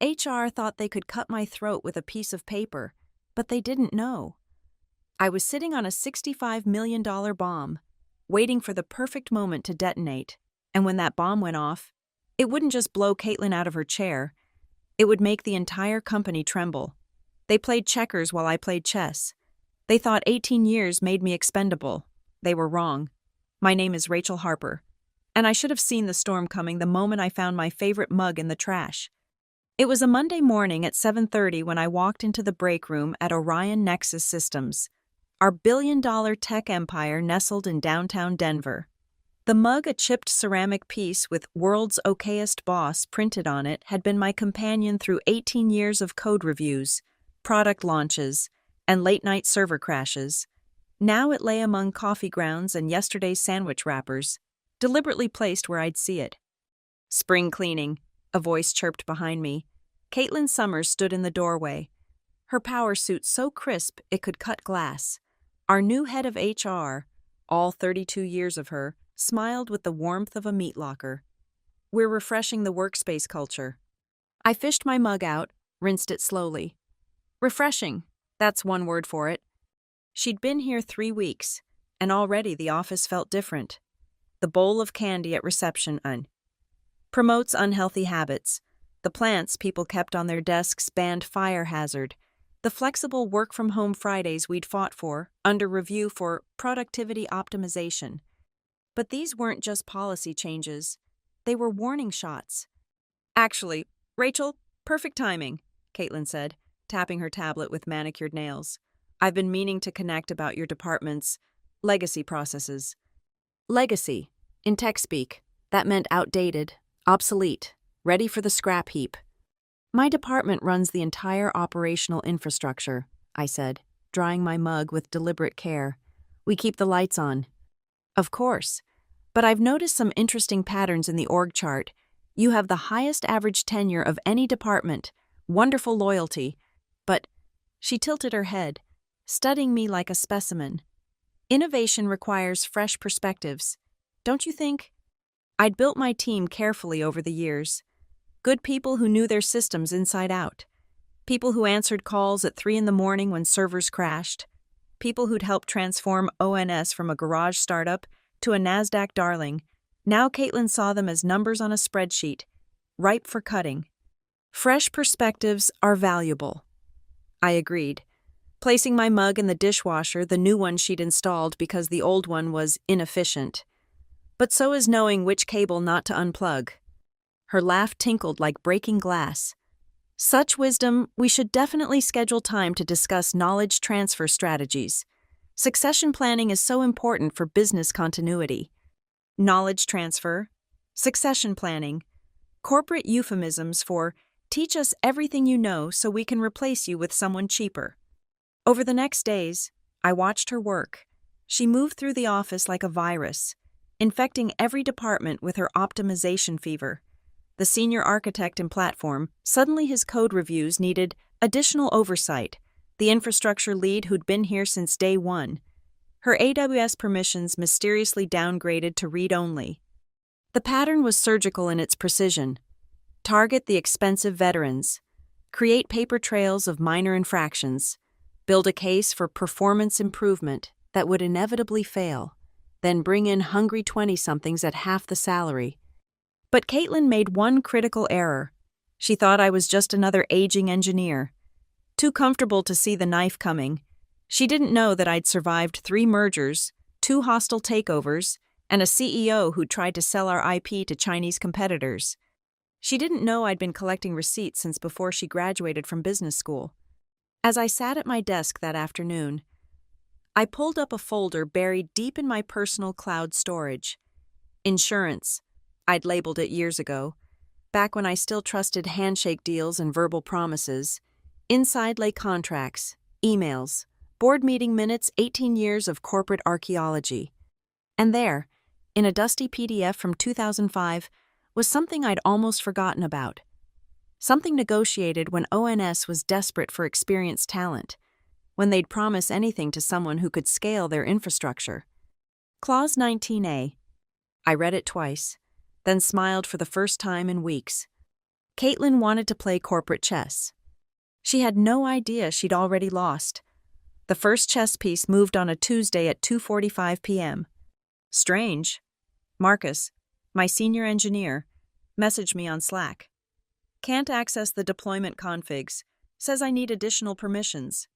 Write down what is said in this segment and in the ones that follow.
HR thought they could cut my throat with a piece of paper, but they didn't know. I was sitting on a $65 million bomb, waiting for the perfect moment to detonate, and when that bomb went off, it wouldn't just blow Caitlin out of her chair, it would make the entire company tremble. They played checkers while I played chess. They thought 18 years made me expendable. They were wrong. My name is Rachel Harper, and I should have seen the storm coming the moment I found my favorite mug in the trash. It was a Monday morning at 7:30 when I walked into the break room at Orion Nexus Systems, our billion-dollar tech empire nestled in downtown Denver. The mug, a chipped ceramic piece with "World's Okayest Boss" printed on it, had been my companion through 18 years of code reviews, product launches, and late-night server crashes. Now it lay among coffee grounds and yesterday's sandwich wrappers, deliberately placed where I'd see it. "Spring cleaning," a voice chirped behind me. Caitlin Summers stood in the doorway, her power suit so crisp it could cut glass. Our new head of HR, all 32 years of her, smiled with the warmth of a meat locker. "We're refreshing the workspace culture." I fished my mug out, rinsed it slowly. Refreshing, that's one word for it. She'd been here 3 weeks, and already the office felt different. The bowl of candy at reception promotes unhealthy habits. The plants people kept on their desks banned fire hazard. The flexible work-from-home Fridays we'd fought for, under review for productivity optimization. But these weren't just policy changes. They were warning shots. "Actually, Rachel, perfect timing," Caitlin said, tapping her tablet with manicured nails. "I've been meaning to connect about your department's legacy processes." Legacy, in tech speak, that meant outdated, obsolete, ready for the scrap heap. "My department runs the entire operational infrastructure," I said, drying my mug with deliberate care. "We keep the lights on." "Of course, but I've noticed some interesting patterns in the org chart. You have the highest average tenure of any department, wonderful loyalty, but..." She tilted her head, studying me like a specimen. "Innovation requires fresh perspectives, don't you think?" I'd built my team carefully over the years. Good people who knew their systems inside out. People who answered calls at 3 a.m. when servers crashed. People who'd helped transform ONS from a garage startup to a NASDAQ darling. Now Caitlin saw them as numbers on a spreadsheet, ripe for cutting. Fresh perspectives are valuable. I agreed, placing my mug in the dishwasher, the new one she'd installed because the old one was inefficient. But so is knowing which cable not to unplug. Her laugh tinkled like breaking glass. "Such wisdom, we should definitely schedule time to discuss knowledge transfer strategies. Succession planning is so important for business continuity." Knowledge transfer, succession planning, corporate euphemisms for "teach us everything you know so we can replace you with someone cheaper." Over the next days, I watched her work. She moved through the office like a virus, infecting every department with her optimization fever. The senior architect in platform, suddenly his code reviews needed additional oversight. The infrastructure lead who'd been here since day one. Her AWS permissions mysteriously downgraded to read-only. The pattern was surgical in its precision. Target the expensive veterans. Create paper trails of minor infractions. Build a case for performance improvement that would inevitably fail. Then bring in hungry 20-somethings at half the salary. But Caitlin made one critical error. She thought I was just another aging engineer. Too comfortable to see the knife coming. She didn't know that I'd survived 3 mergers, 2 hostile takeovers, and a CEO who tried to sell our IP to Chinese competitors. She didn't know I'd been collecting receipts since before she graduated from business school. As I sat at my desk that afternoon, I pulled up a folder buried deep in my personal cloud storage. Insurance. I'd labeled it years ago, back when I still trusted handshake deals and verbal promises. Inside lay contracts, emails, board meeting minutes, 18 years of corporate archaeology. And there, in a dusty PDF from 2005, was something I'd almost forgotten about. Something negotiated when ONS was desperate for experienced talent, when they'd promise anything to someone who could scale their infrastructure. Clause 19A. I read it twice, then smiled for the first time in weeks. Caitlin wanted to play corporate chess. She had no idea she'd already lost. The first chess piece moved on a Tuesday at 2:45 p.m. Strange. Marcus, my senior engineer, messaged me on Slack. Can't access the deployment configs. Says I need additional permissions.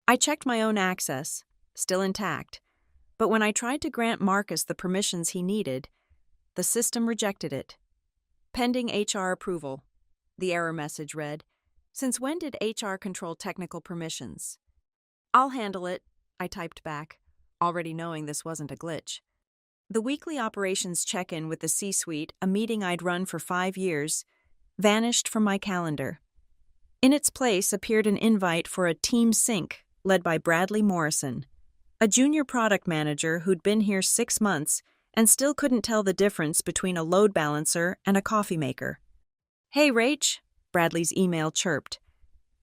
I checked my own access, still intact, but when I tried to grant Marcus the permissions he needed, the system rejected it. Pending HR approval, the error message read. Since when did HR control technical permissions? I'll handle it, I typed back, already knowing this wasn't a glitch. The weekly operations check-in with the C-suite, a meeting I'd run for 5 years, vanished from my calendar. In its place appeared an invite for a team sync led by Bradley Morrison, a junior product manager who'd been here 6 months and still couldn't tell the difference between a load balancer and a coffee maker. Hey, Rach, Bradley's email chirped.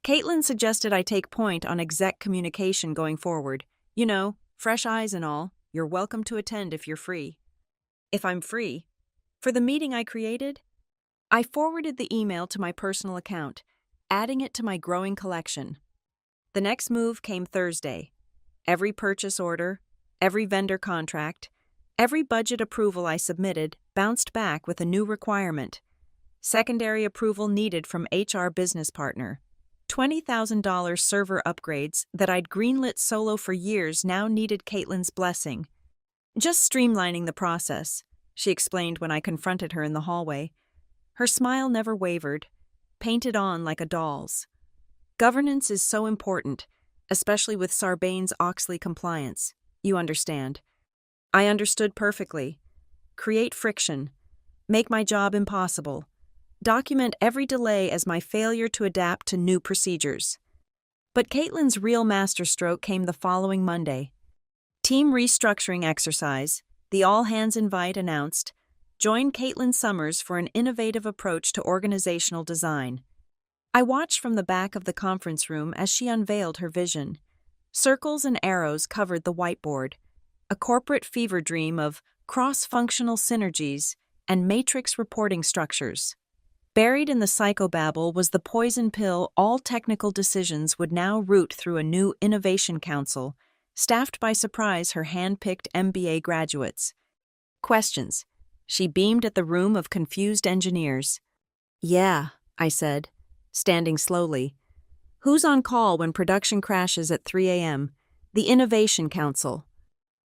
Caitlin suggested I take point on exec communication going forward. You know, fresh eyes and all. You're welcome to attend if you're free. If I'm free? For the meeting I created? I forwarded the email to my personal account, adding it to my growing collection. The next move came Thursday. Every purchase order, every vendor contract, every budget approval I submitted bounced back with a new requirement. Secondary approval needed from HR business partner. $20,000 server upgrades that I'd greenlit solo for years now needed Caitlin's blessing. Just streamlining the process, she explained when I confronted her in the hallway. Her smile never wavered, painted on like a doll's. Governance is so important, especially with Sarbanes-Oxley compliance. You understand. I understood perfectly. Create friction. Make my job impossible. Document every delay as my failure to adapt to new procedures. But Caitlin's real masterstroke came the following Monday. Team restructuring exercise, the all-hands invite announced, join Caitlin Summers for an innovative approach to organizational design. I watched from the back of the conference room as she unveiled her vision. Circles and arrows covered the whiteboard, a corporate fever dream of cross-functional synergies and matrix reporting structures. Buried in the psychobabble was the poison pill all technical decisions would now root through a new innovation council, staffed by surprise her hand-picked MBA graduates. Questions. She beamed at the room of confused engineers. Yeah, I said, standing slowly. Who's on call when production crashes at 3 a.m.? The Innovation Council.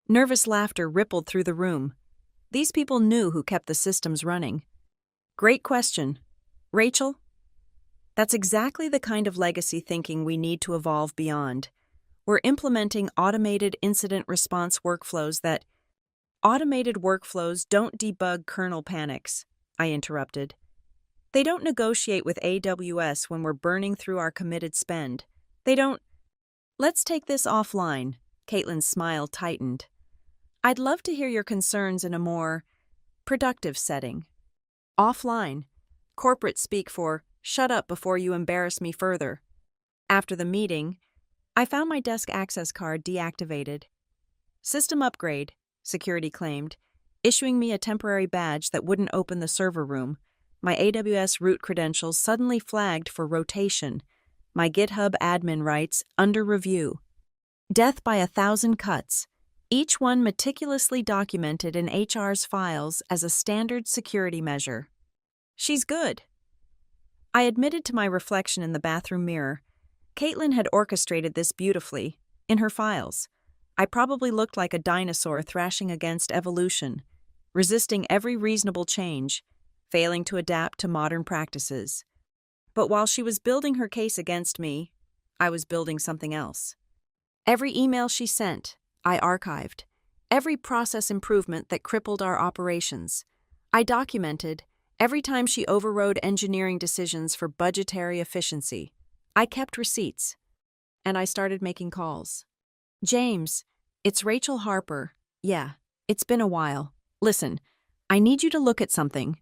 Nervous laughter rippled through the room. These people knew who kept the systems running. Great question. Rachel? That's exactly the kind of legacy thinking we need to evolve beyond. We're implementing automated incident response workflows that... Automated workflows don't debug kernel panics, I interrupted. They don't negotiate with AWS when we're burning through our committed spend. They don't... Let's take this offline, Caitlin's smile tightened. I'd love to hear your concerns in a more productive setting. Offline. Corporate speak for, shut up before you embarrass me further. After the meeting, I found my desk access card deactivated. System upgrade, security claimed, issuing me a temporary badge that wouldn't open the server room. My AWS root credentials suddenly flagged for rotation. My GitHub admin rights under review. Death by 1,000 cuts, each one meticulously documented in HR's files as a standard security measure. She's good. I admitted to my reflection in the bathroom mirror. Caitlin had orchestrated this beautifully, in her files. I probably looked like a dinosaur thrashing against evolution, resisting every reasonable change, failing to adapt to modern practices. But while she was building her case against me, I was building something else. Every email she sent, I archived. Every process improvement that crippled our operations, I documented. Every time she overrode engineering decisions for budgetary efficiency, I kept receipts. And I started making calls. James, it's Rachel Harper. Yeah, it's been a while. Listen, I need you to look at something.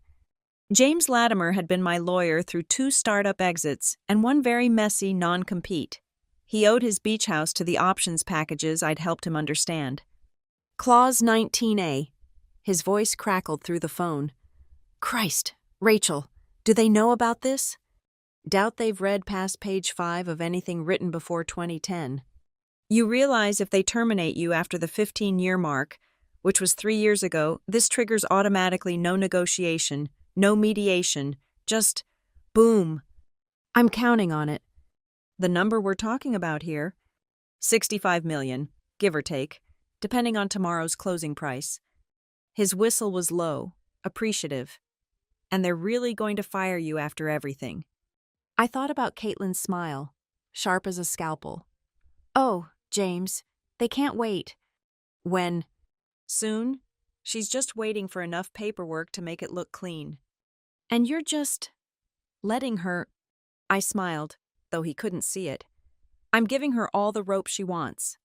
James Latimer had been my lawyer through 2 startup exits and 1 very messy non-compete. He owed his beach house to the options packages I'd helped him understand. Clause 19A. His voice crackled through the phone. Christ, Rachel, Do they know about this? Doubt they've read past page 5 of anything written before 2010. You realize if they terminate you after the 15-year mark, which was 3 years ago, this triggers automatically no negotiation, no mediation, just boom. I'm counting on it. The number we're talking about here, 65 million, give or take, depending on tomorrow's closing price. His whistle was low, appreciative. And they're really going to fire you after everything. I thought about Caitlin's smile, sharp as a scalpel. Oh, James, they can't wait. When? Soon? She's just waiting for enough paperwork to make it look clean. And you're just letting her. I smiled, though he couldn't see it. I'm giving her all the rope she wants.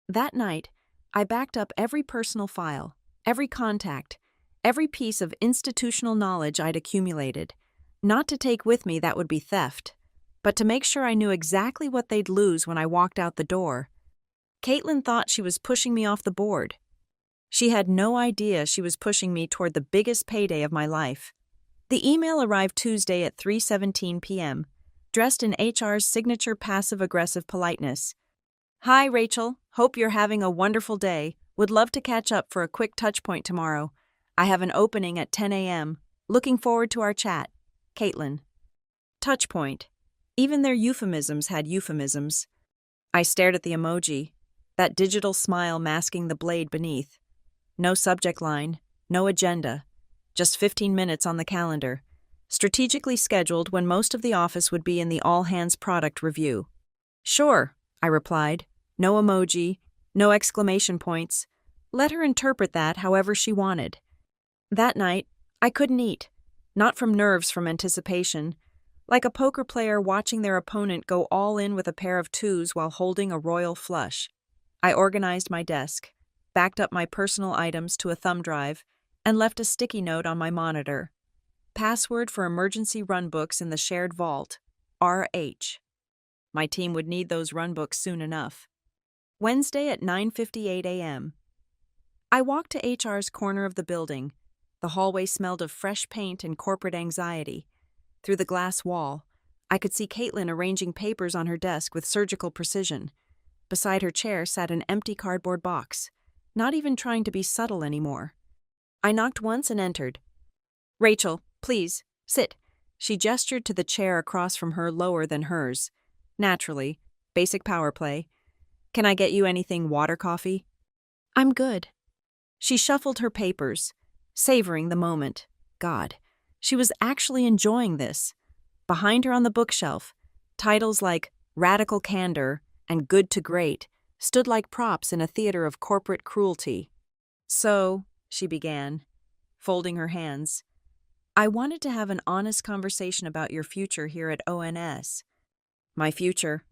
That night, I backed up every personal file, every contact, every piece of institutional knowledge I'd accumulated. Not to take with me, that would be theft, but to make sure I knew exactly what they'd lose when I walked out the door. Caitlin thought she was pushing me off the board. She had no idea she was pushing me toward the biggest payday of my life. The email arrived Tuesday at 3:17 p.m., dressed in HR's signature passive-aggressive politeness. Hi, Rachel. Hope you're having a wonderful day. Would love to catch up for a quick touchpoint tomorrow. I have an opening at 10 a.m. Looking forward to our chat. Caitlin. Touchpoint. Even their euphemisms had euphemisms. I stared at the emoji, that digital smile masking the blade beneath. No subject line, no agenda, just 15 minutes on the calendar, strategically scheduled when most of the office would be in the all-hands product review. Sure, I replied. No emoji, no exclamation points. Let her interpret that however she wanted. That night, I couldn't eat, not from nerves, from anticipation, like a poker player watching their opponent go all in with a pair of twos while holding a royal flush. I organized my desk, backed up my personal items to a thumb drive, and left a sticky note on my monitor. Password for emergency runbooks in the shared vault, RH. My team would need those runbooks soon enough. Wednesday at 9:58 a.m. I walked to HR's corner of the building. The hallway smelled of fresh paint and corporate anxiety. Through the glass wall, I could see Caitlin arranging papers on her desk with surgical precision. Beside her chair sat an empty cardboard box, not even trying to be subtle anymore. I knocked once and entered. Rachel, please, sit. She gestured to the chair across from her, lower than hers. Naturally, basic power play. Can I get you anything, water, coffee? I'm good. She shuffled her papers, savoring the moment. God, she was actually enjoying this. Behind her on the bookshelf, titles like Radical Candor and Good to Great stood like props in a theater of corporate cruelty. So, she began, folding her hands, I wanted to have an honest conversation about your future here at ONS. My future.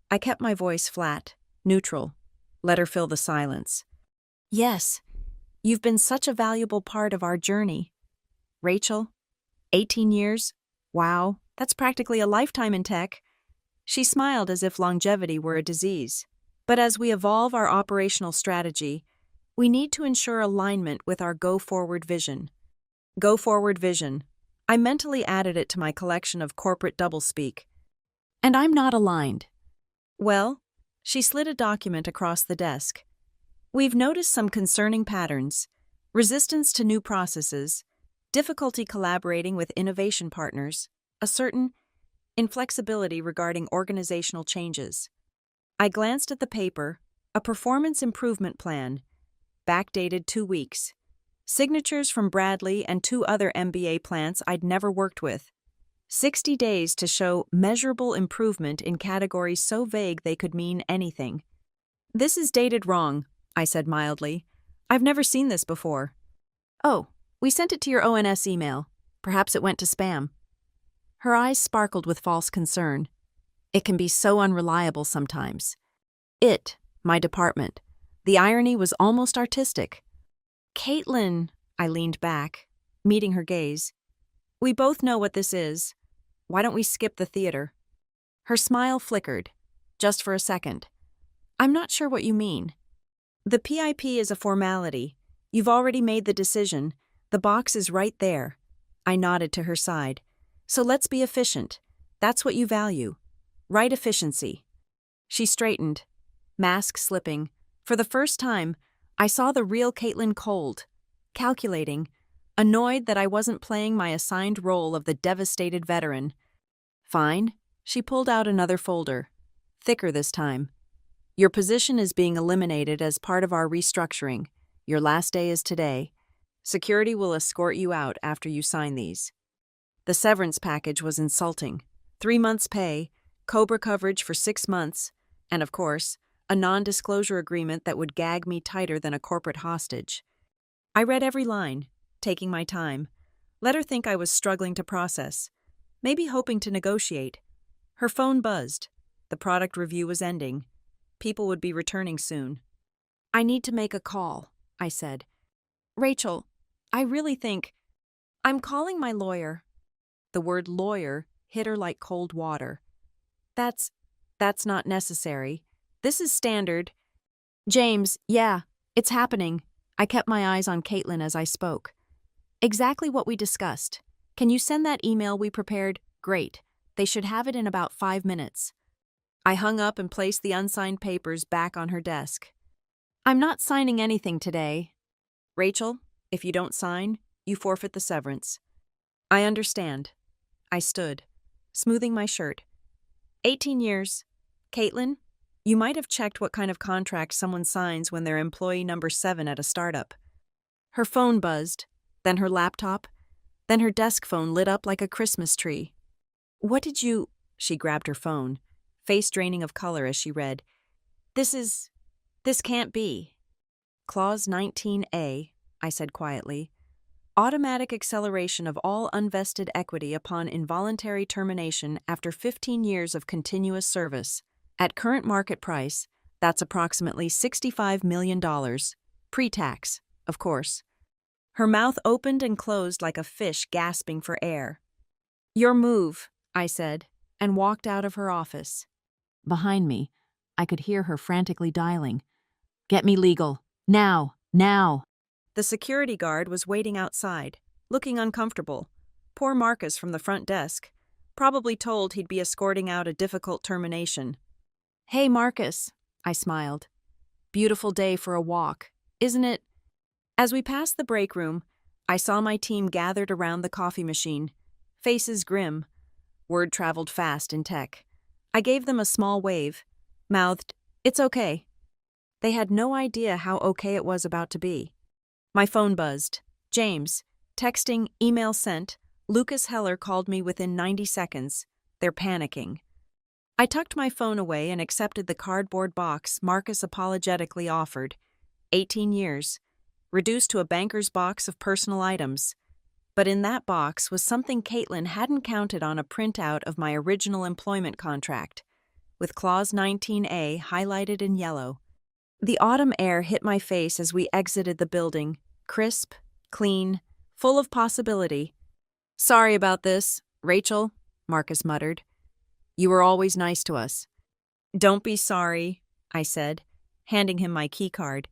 I kept my voice flat, neutral, let her fill the silence. Yes, you've been such a valuable part of our journey. Rachel, 18 years? Wow, that's practically a lifetime in tech. She smiled as if longevity were a disease. But as we evolve our operational strategy, we need to ensure alignment with our go-forward vision. Go-forward vision. I mentally added it to my collection of corporate doublespeak. And I'm not aligned. Well, she slid a document across the desk. We've noticed some concerning patterns: resistance to new processes, difficulty collaborating with innovation partners, a certain inflexibility regarding organizational changes. I glanced at the paper, a performance improvement plan, backdated 2 weeks, signatures from Bradley and 2 other MBA plants I'd never worked with, 60 days to show measurable improvement in categories so vague they could mean anything. This is dated wrong, I said mildly. I've never seen this before. Oh, we sent it to your ONS email. Perhaps it went to spam. Her eyes sparkled with false concern. It can be so unreliable sometimes. My department. The irony was almost artistic. Caitlin, I leaned back, meeting her gaze. We both know what this is. Why don't we skip the theater? Her smile flickered, just for a second. I'm not sure what you mean. The PIP is a formality. You've already made the decision. The box is right there. I nodded to her side. So let's be efficient. That's what you value. Right efficiency. She straightened, mask slipping. For the first time, I saw the real Caitlin cold, calculating, annoyed that I wasn't playing my assigned role of the devastated veteran. Fine. She pulled out another folder, thicker this time. Your position is being eliminated as part of our restructuring. Your last day is today. Security will escort you out after you sign these. The severance package was insulting. 3 months' pay, COBRA coverage for 6 months, and of course, a non-disclosure agreement that would gag me tighter than a corporate hostage. I read every line, taking my time. Let her think I was struggling to process, maybe hoping to negotiate. Her phone buzzed. The product review was ending. People would be returning soon. I need to make a call, I said. Rachel, I really think I'm calling my lawyer. The word lawyer hit her like cold water. That's not necessary. This is standard. James, yeah, it's happening. I kept my eyes on Caitlin as I spoke. Exactly what we discussed. Can you send that email we prepared? Great. They should have it in about 5 minutes. I hung up and placed the unsigned papers back on her desk. I'm not signing anything today. Rachel, if you don't sign, you forfeit the severance. I understand. I stood, smoothing my shirt. 18 years. Caitlin, you might have checked what kind of contract someone signs when they're employee number 7 at a startup. Her phone buzzed, then her laptop, then her desk phone lit up like a Christmas tree. What did you... She grabbed her phone, face draining of color as she read. This can't be. Clause 19A, I said quietly. Automatic acceleration of all unvested equity upon involuntary termination after 15 years of continuous service. At current market price, that's approximately $65 million. Pre-tax, of course. Her mouth opened and closed like a fish gasping for air. Your move, I said, and walked out of her office. Behind me, I could hear her frantically dialing. Get me legal. Now, now. The security guard was waiting outside, looking uncomfortable. Poor Marcus from the front desk, probably told he'd be escorting out a difficult termination. Hey, Marcus, I smiled. Beautiful day for a walk, isn't it? As we passed the break room, I saw my team gathered around the coffee machine, faces grim. Word traveled fast in tech. I gave them a small wave, mouthed, "It's okay." They had no idea how okay it was about to be. My phone buzzed. James. Texting, email sent. Lucas Heller called me within 90 seconds. They're panicking. I tucked my phone away and accepted the cardboard box Marcus apologetically offered. 18 years. Reduced to a banker's box of personal items. But in that box was something Caitlin hadn't counted on, a printout of my original employment contract, with Clause 19A highlighted in yellow. The autumn air hit my face as we exited the building, crisp, clean, full of possibility. Sorry about this, Rachel, Marcus muttered. You were always nice to us. Don't be sorry, I said, handing him my keycard.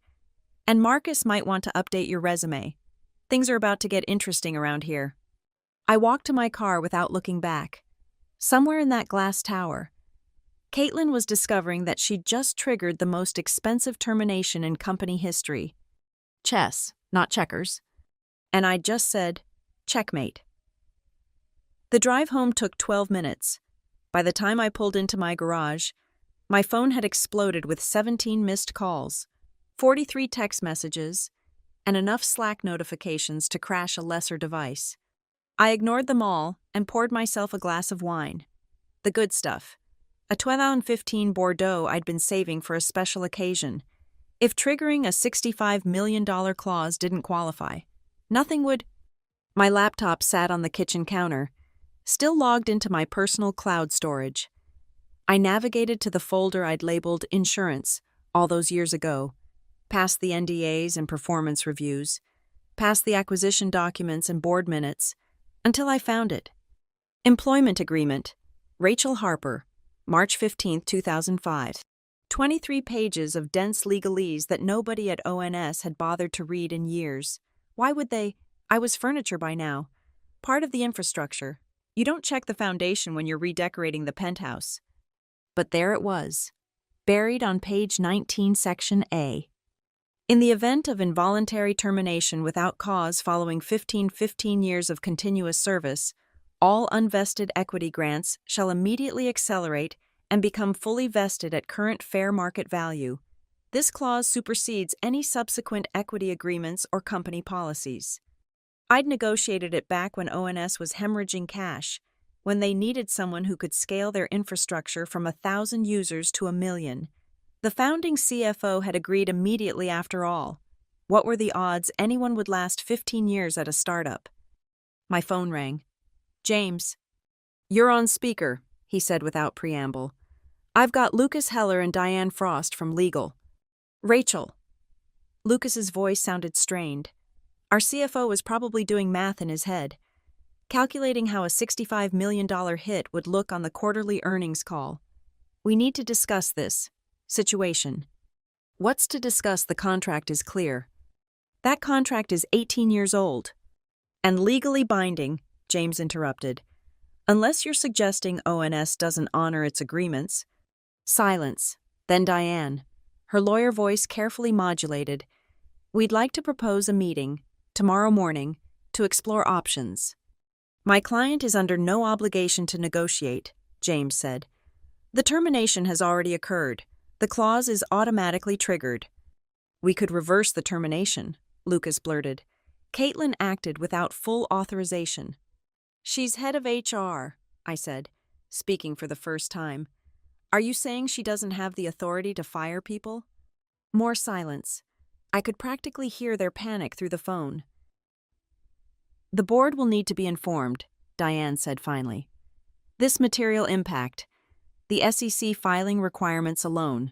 And Marcus might want to update your resume. Things are about to get interesting around here. I walked to my car without looking back. Somewhere in that glass tower, Caitlin was discovering that she'd just triggered the most expensive termination in company history. Chess, not checkers. And I'd just said, checkmate. The drive home took 12 minutes. By the time I pulled into my garage, my phone had exploded with 17 missed calls, 43 text messages, and enough Slack notifications to crash a lesser device. I ignored them all and poured myself a glass of wine. The good stuff. A 2015 Bordeaux I'd been saving for a special occasion. If triggering a $65 million clause didn't qualify, nothing would. My laptop sat on the kitchen counter, still logged into my personal cloud storage. I navigated to the folder I'd labeled Insurance all those years ago, past the NDAs and performance reviews, past the acquisition documents and board minutes, until I found it. Employment Agreement, Rachel Harper, March 15, 2005. 23 pages of dense legalese that nobody at ONS had bothered to read in years. Why would they? I was furniture by now, part of the infrastructure. You don't check the foundation when you're redecorating the penthouse. But there it was, buried on page 19, section A. In the event of involuntary termination without cause following 15 years of continuous service, all unvested equity grants shall immediately accelerate and become fully vested at current fair market value. This clause supersedes any subsequent equity agreements or company policies. I'd negotiated it back when ONS was hemorrhaging cash, when they needed someone who could scale their infrastructure from 1,000 users to 1 million. The founding CFO had agreed immediately after all. What were the odds anyone would last 15 years at a startup? My phone rang. "James." "You're on speaker," he said without preamble. "I've got Lucas Heller and Diane Frost from legal." "Rachel." Lucas's voice sounded strained. Our CFO was probably doing math in his head, calculating how a $65 million hit would look on the quarterly earnings call. "We need to discuss this situation." "What's to discuss? The contract is clear." "That contract is 18 years old." "And legally binding," James interrupted. "Unless you're suggesting ONS doesn't honor its agreements." Silence. Then Diane, her lawyer voice carefully modulated. "We'd like to propose a meeting, tomorrow morning, to explore options." "My client is under no obligation to negotiate," James said. "The termination has already occurred. The clause is automatically triggered." "We could reverse the termination," Lucas blurted. "Caitlin acted without full authorization." "She's head of HR," I said, speaking for the first time. "Are you saying she doesn't have the authority to fire people?" More silence. I could practically hear their panic through the phone. "The board will need to be informed," Diane said finally. "This material impact, the SEC filing requirements alone."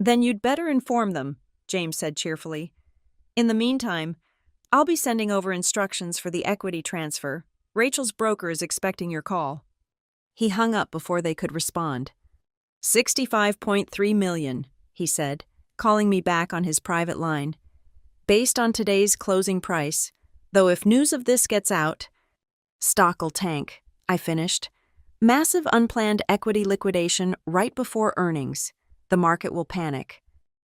"Then you'd better inform them," James said cheerfully. "In the meantime, I'll be sending over instructions for the equity transfer. Rachel's broker is expecting your call." He hung up before they could respond. $65.3 million, he said, calling me back on his private line. "Based on today's closing price, though if news of this gets out..." "Stock'll tank," I finished. "Massive unplanned equity liquidation right before earnings. The market will panic."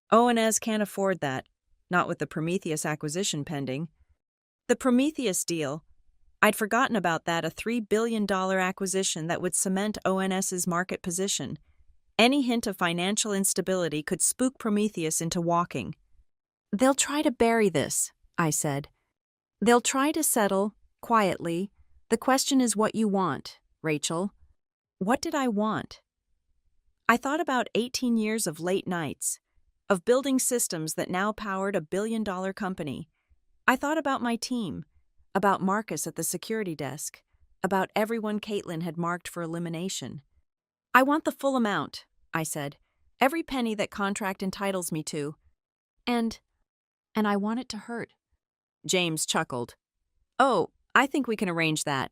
"ONS can't afford that, not with the Prometheus acquisition pending." "The Prometheus deal? I'd forgotten about that, a $3 billion acquisition that would cement ONS's market position. Any hint of financial instability could spook Prometheus into walking." "They'll try to bury this," I said. "They'll try to settle, quietly. The question is what you want, Rachel." What did I want? I thought about 18 years of late nights, of building systems that now powered a billion-dollar company. I thought about my team, about Marcus at the security desk, about everyone Caitlin had marked for elimination. "I want the full amount," I said, "every penny that contract entitles me to. And I want it to hurt." James chuckled. "Oh, I think we can arrange that."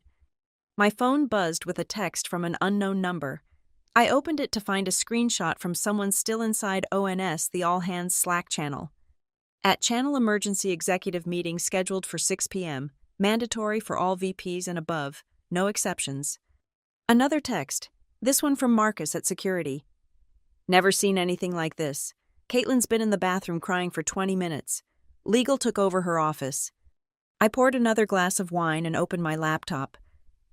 My phone buzzed with a text from an unknown number. I opened it to find a screenshot from someone still inside ONS, the all-hands Slack channel. "At channel emergency executive meeting scheduled for 6 p.m., mandatory for all VPs and above, no exceptions." Another text, this one from Marcus at security. "Never seen anything like this. Caitlin's been in the bathroom crying for 20 minutes. Legal took over her office." I poured another glass of wine and opened my laptop.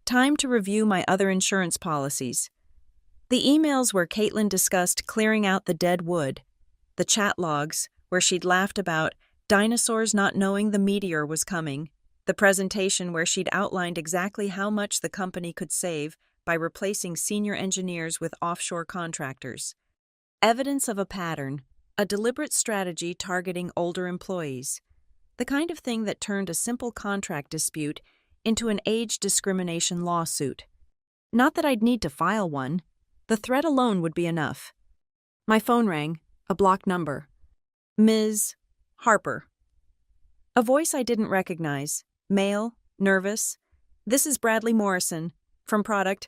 Time to review my other insurance policies. The emails where Caitlin discussed clearing out the dead wood. The chat logs where she'd laughed about dinosaurs not knowing the meteor was coming. The presentation where she'd outlined exactly how much the company could save by replacing senior engineers with offshore contractors. Evidence of a pattern, a deliberate strategy targeting older employees. The kind of thing that turned a simple contract dispute into an age discrimination lawsuit. Not that I'd need to file one. The threat alone would be enough. My phone rang, a blocked number. "Ms. Harper." A voice I didn't recognize, male, nervous. "This is Bradley Morrison, from Product.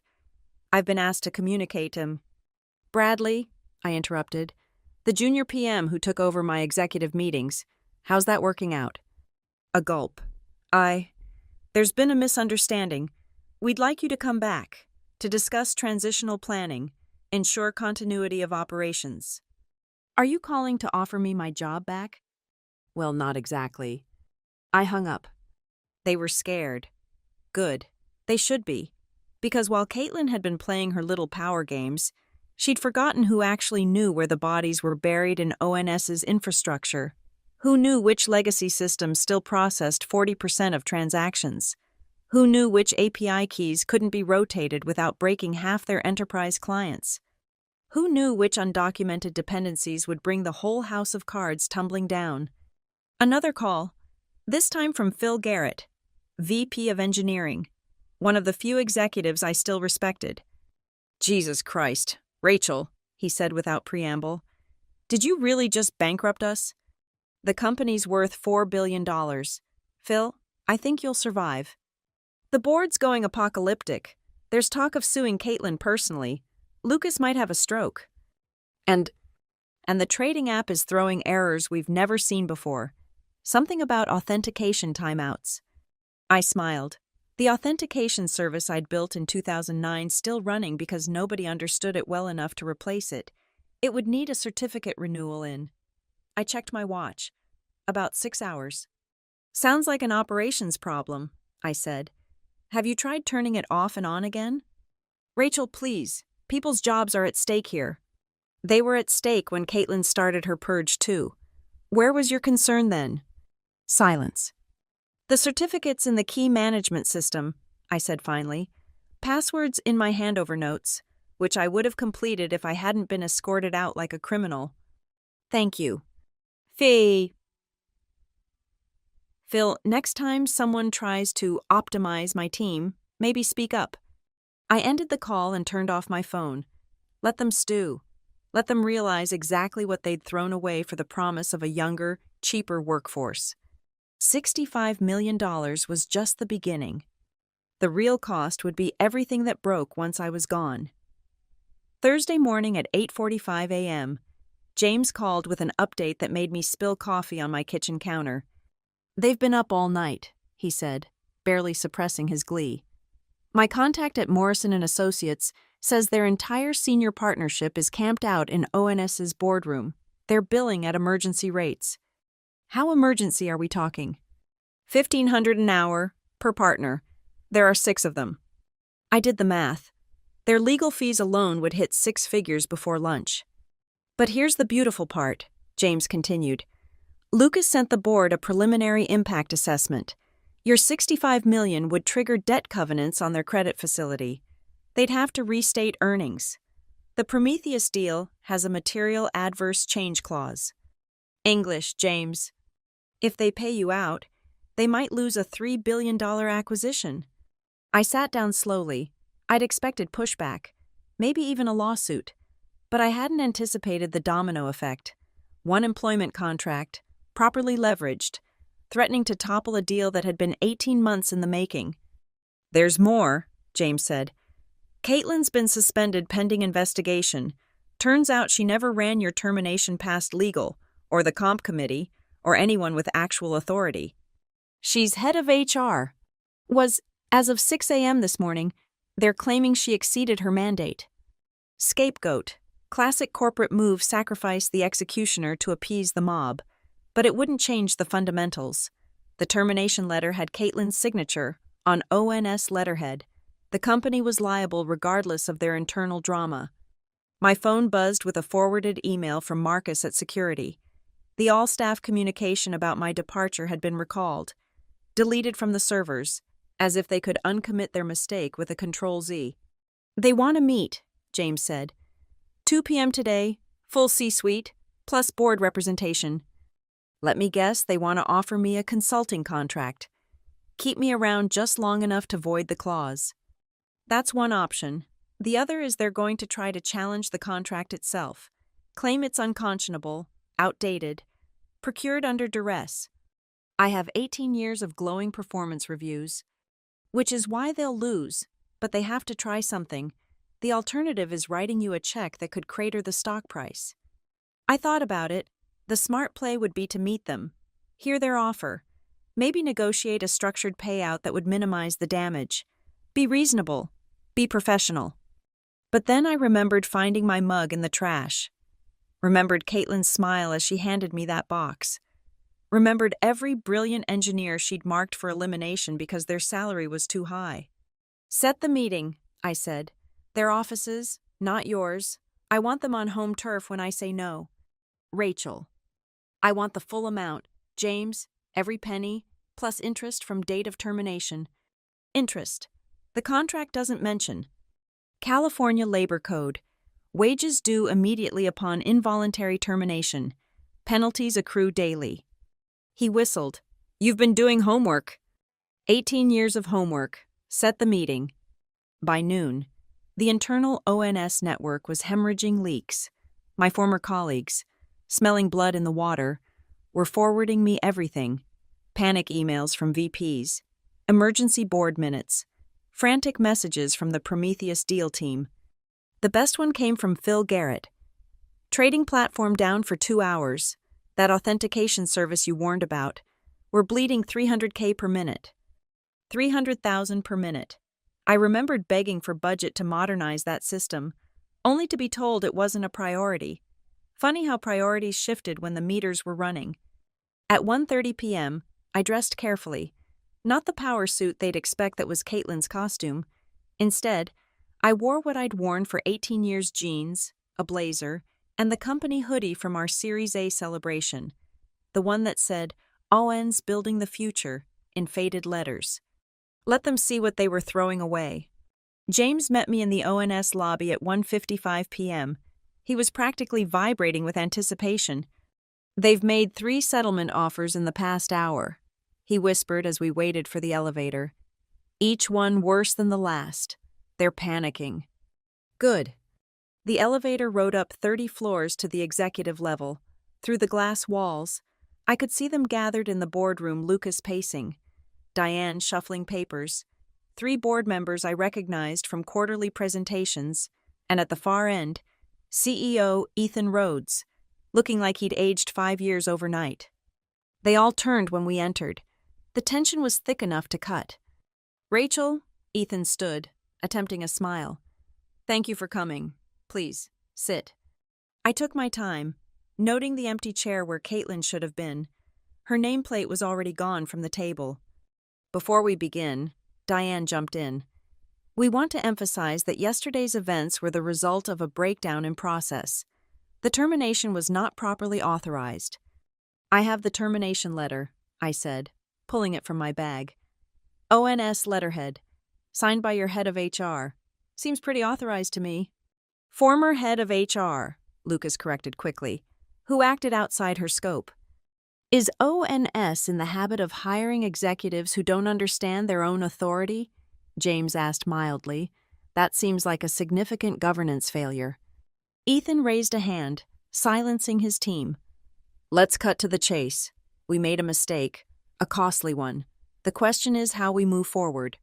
I've been asked to communicate him." "Bradley," I interrupted, "the junior PM who took over my executive meetings. How's that working out?" A gulp. There's been a misunderstanding. We'd like you to come back to discuss transitional planning, ensure continuity of operations. Are you calling to offer me my job back? Well, not exactly. I hung up. They were scared. Good. They should be. Because while Caitlin had been playing her little power games, she'd forgotten who actually knew where the bodies were buried in ONS's infrastructure. Who knew which legacy systems still processed 40% of transactions? Who knew which API keys couldn't be rotated without breaking half their enterprise clients? Who knew which undocumented dependencies would bring the whole house of cards tumbling down? Another call, this time from Phil Garrett, VP of Engineering, one of the few executives I still respected. Jesus Christ, Rachel, he said without preamble. Did you really just bankrupt us? The company's worth $4 billion. Phil, I think you'll survive. The board's going apocalyptic. There's talk of suing Caitlin personally. Lucas might have a stroke. And the trading app is throwing errors we've never seen before. Something about authentication timeouts. I smiled. The authentication service I'd built in 2009 still running because nobody understood it well enough to replace it. It would need a certificate renewal in. I checked my watch. About 6 hours. Sounds like an operations problem, I said. Have you tried turning it off and on again? Rachel, please. People's jobs are at stake here. They were at stake when Caitlin started her purge too. Where was your concern then? Silence. The certificates in the key management system, I said finally. Passwords in my handover notes, which I would have completed if I hadn't been escorted out like a criminal. Thank you. Phil, next time someone tries to optimize my team, maybe speak up. I ended the call and turned off my phone. Let them stew. Let them realize exactly what they'd thrown away for the promise of a younger, cheaper workforce. $65 million was just the beginning. The real cost would be everything that broke once I was gone. Thursday morning at 8:45 a.m., James called with an update that made me spill coffee on my kitchen counter. They've been up all night, he said, barely suppressing his glee. My contact at Morrison & Associates says their entire senior partnership is camped out in ONS's boardroom. They're billing at emergency rates. How emergency are we talking? $1,500 an hour, per partner. There are 6 of them. I did the math. Their legal fees alone would hit 6 figures before lunch. But here's the beautiful part, James continued. Lucas sent the board a preliminary impact assessment. Your $65 million would trigger debt covenants on their credit facility. They'd have to restate earnings. The Prometheus deal has a material adverse change clause. English, James. If they pay you out, they might lose a $3 billion acquisition. I sat down slowly. I'd expected pushback, maybe even a lawsuit. But I hadn't anticipated the domino effect. One employment contract, properly leveraged, threatening to topple a deal that had been 18 months in the making. There's more, James said. Caitlin's been suspended pending investigation. Turns out she never ran your termination past legal, or the comp committee, or anyone with actual authority. She's head of HR. As of 6 a.m. this morning, they're claiming she exceeded her mandate. Scapegoat. Classic corporate move sacrificed the executioner to appease the mob. But it wouldn't change the fundamentals. The termination letter had Caitlin's signature on ONS letterhead. The company was liable regardless of their internal drama. My phone buzzed with a forwarded email from Marcus at security. The all-staff communication about my departure had been recalled, deleted from the servers, as if they could uncommit their mistake with a Control-Z. They want to meet, James said. 2 p.m. today, full C-suite, plus board representation. Let me guess they want to offer me a consulting contract. Keep me around just long enough to void the clause. That's one option. The other is they're going to try to challenge the contract itself, claim it's unconscionable, outdated, procured under duress. I have 18 years of glowing performance reviews, which is why they'll lose, but they have to try something. The alternative is writing you a check that could crater the stock price. I thought about it. The smart play would be to meet them, hear their offer, maybe negotiate a structured payout that would minimize the damage. Be reasonable. Be professional. But then I remembered finding my mug in the trash. Remembered Caitlin's smile as she handed me that box. Remembered every brilliant engineer she'd marked for elimination because their salary was too high. Set the meeting, I said. Their offices, not yours. I want them on home turf when I say no. Rachel. I want the full amount. James, every penny, plus interest from date of termination. Interest. The contract doesn't mention. California Labor Code. Wages due immediately upon involuntary termination. Penalties accrue daily. He whistled. You've been doing homework. 18 years of homework. Set the meeting. By noon, the internal ONS network was hemorrhaging leaks. My former colleagues, smelling blood in the water, were forwarding me everything. Panic emails from VPs, emergency board minutes, frantic messages from the Prometheus deal team. The best one came from Phil Garrett. Trading platform down for 2 hours. That authentication service you warned about. We're bleeding $300K per minute. 300,000 per minute. I remembered begging for budget to modernize that system, only to be told it wasn't a priority. Funny how priorities shifted when the meters were running. At 1:30 p.m., I dressed carefully. Not the power suit they'd expect that was Caitlin's costume. Instead, I wore what I'd worn for 18 years: jeans, a blazer, and the company hoodie from our Series A celebration. The one that said, ON's Building the Future, in faded letters. Let them see what they were throwing away. James met me in the ONS lobby at 1:55 p.m. He was practically vibrating with anticipation. They've made 3 settlement offers in the past hour, he whispered as we waited for the elevator. Each one worse than the last. They're panicking. Good. The elevator rode up 30 floors to the executive level. Through the glass walls, I could see them gathered in the boardroom, Lucas pacing, Diane shuffling papers, 3 board members I recognized from quarterly presentations, and at the far end, CEO Ethan Rhodes, looking like he'd aged 5 years overnight. They all turned when we entered. The tension was thick enough to cut. Rachel, Ethan stood, attempting a smile. Thank you for coming. Please, sit. I took my time, noting the empty chair where Caitlin should have been. Her nameplate was already gone from the table. Before we begin, Diane jumped in. We want to emphasize that yesterday's events were the result of a breakdown in process. The termination was not properly authorized. I have the termination letter, I said, pulling it from my bag. ONS letterhead, signed by your head of HR. Seems pretty authorized to me. Former head of HR, Lucas corrected quickly, who acted outside her scope. Is ONS in the habit of hiring executives who don't understand their own authority? James asked mildly. That seems like a significant governance failure. Ethan raised a hand, silencing his team. Let's cut to the chase. We made a mistake, a costly one. The question is how we move forward.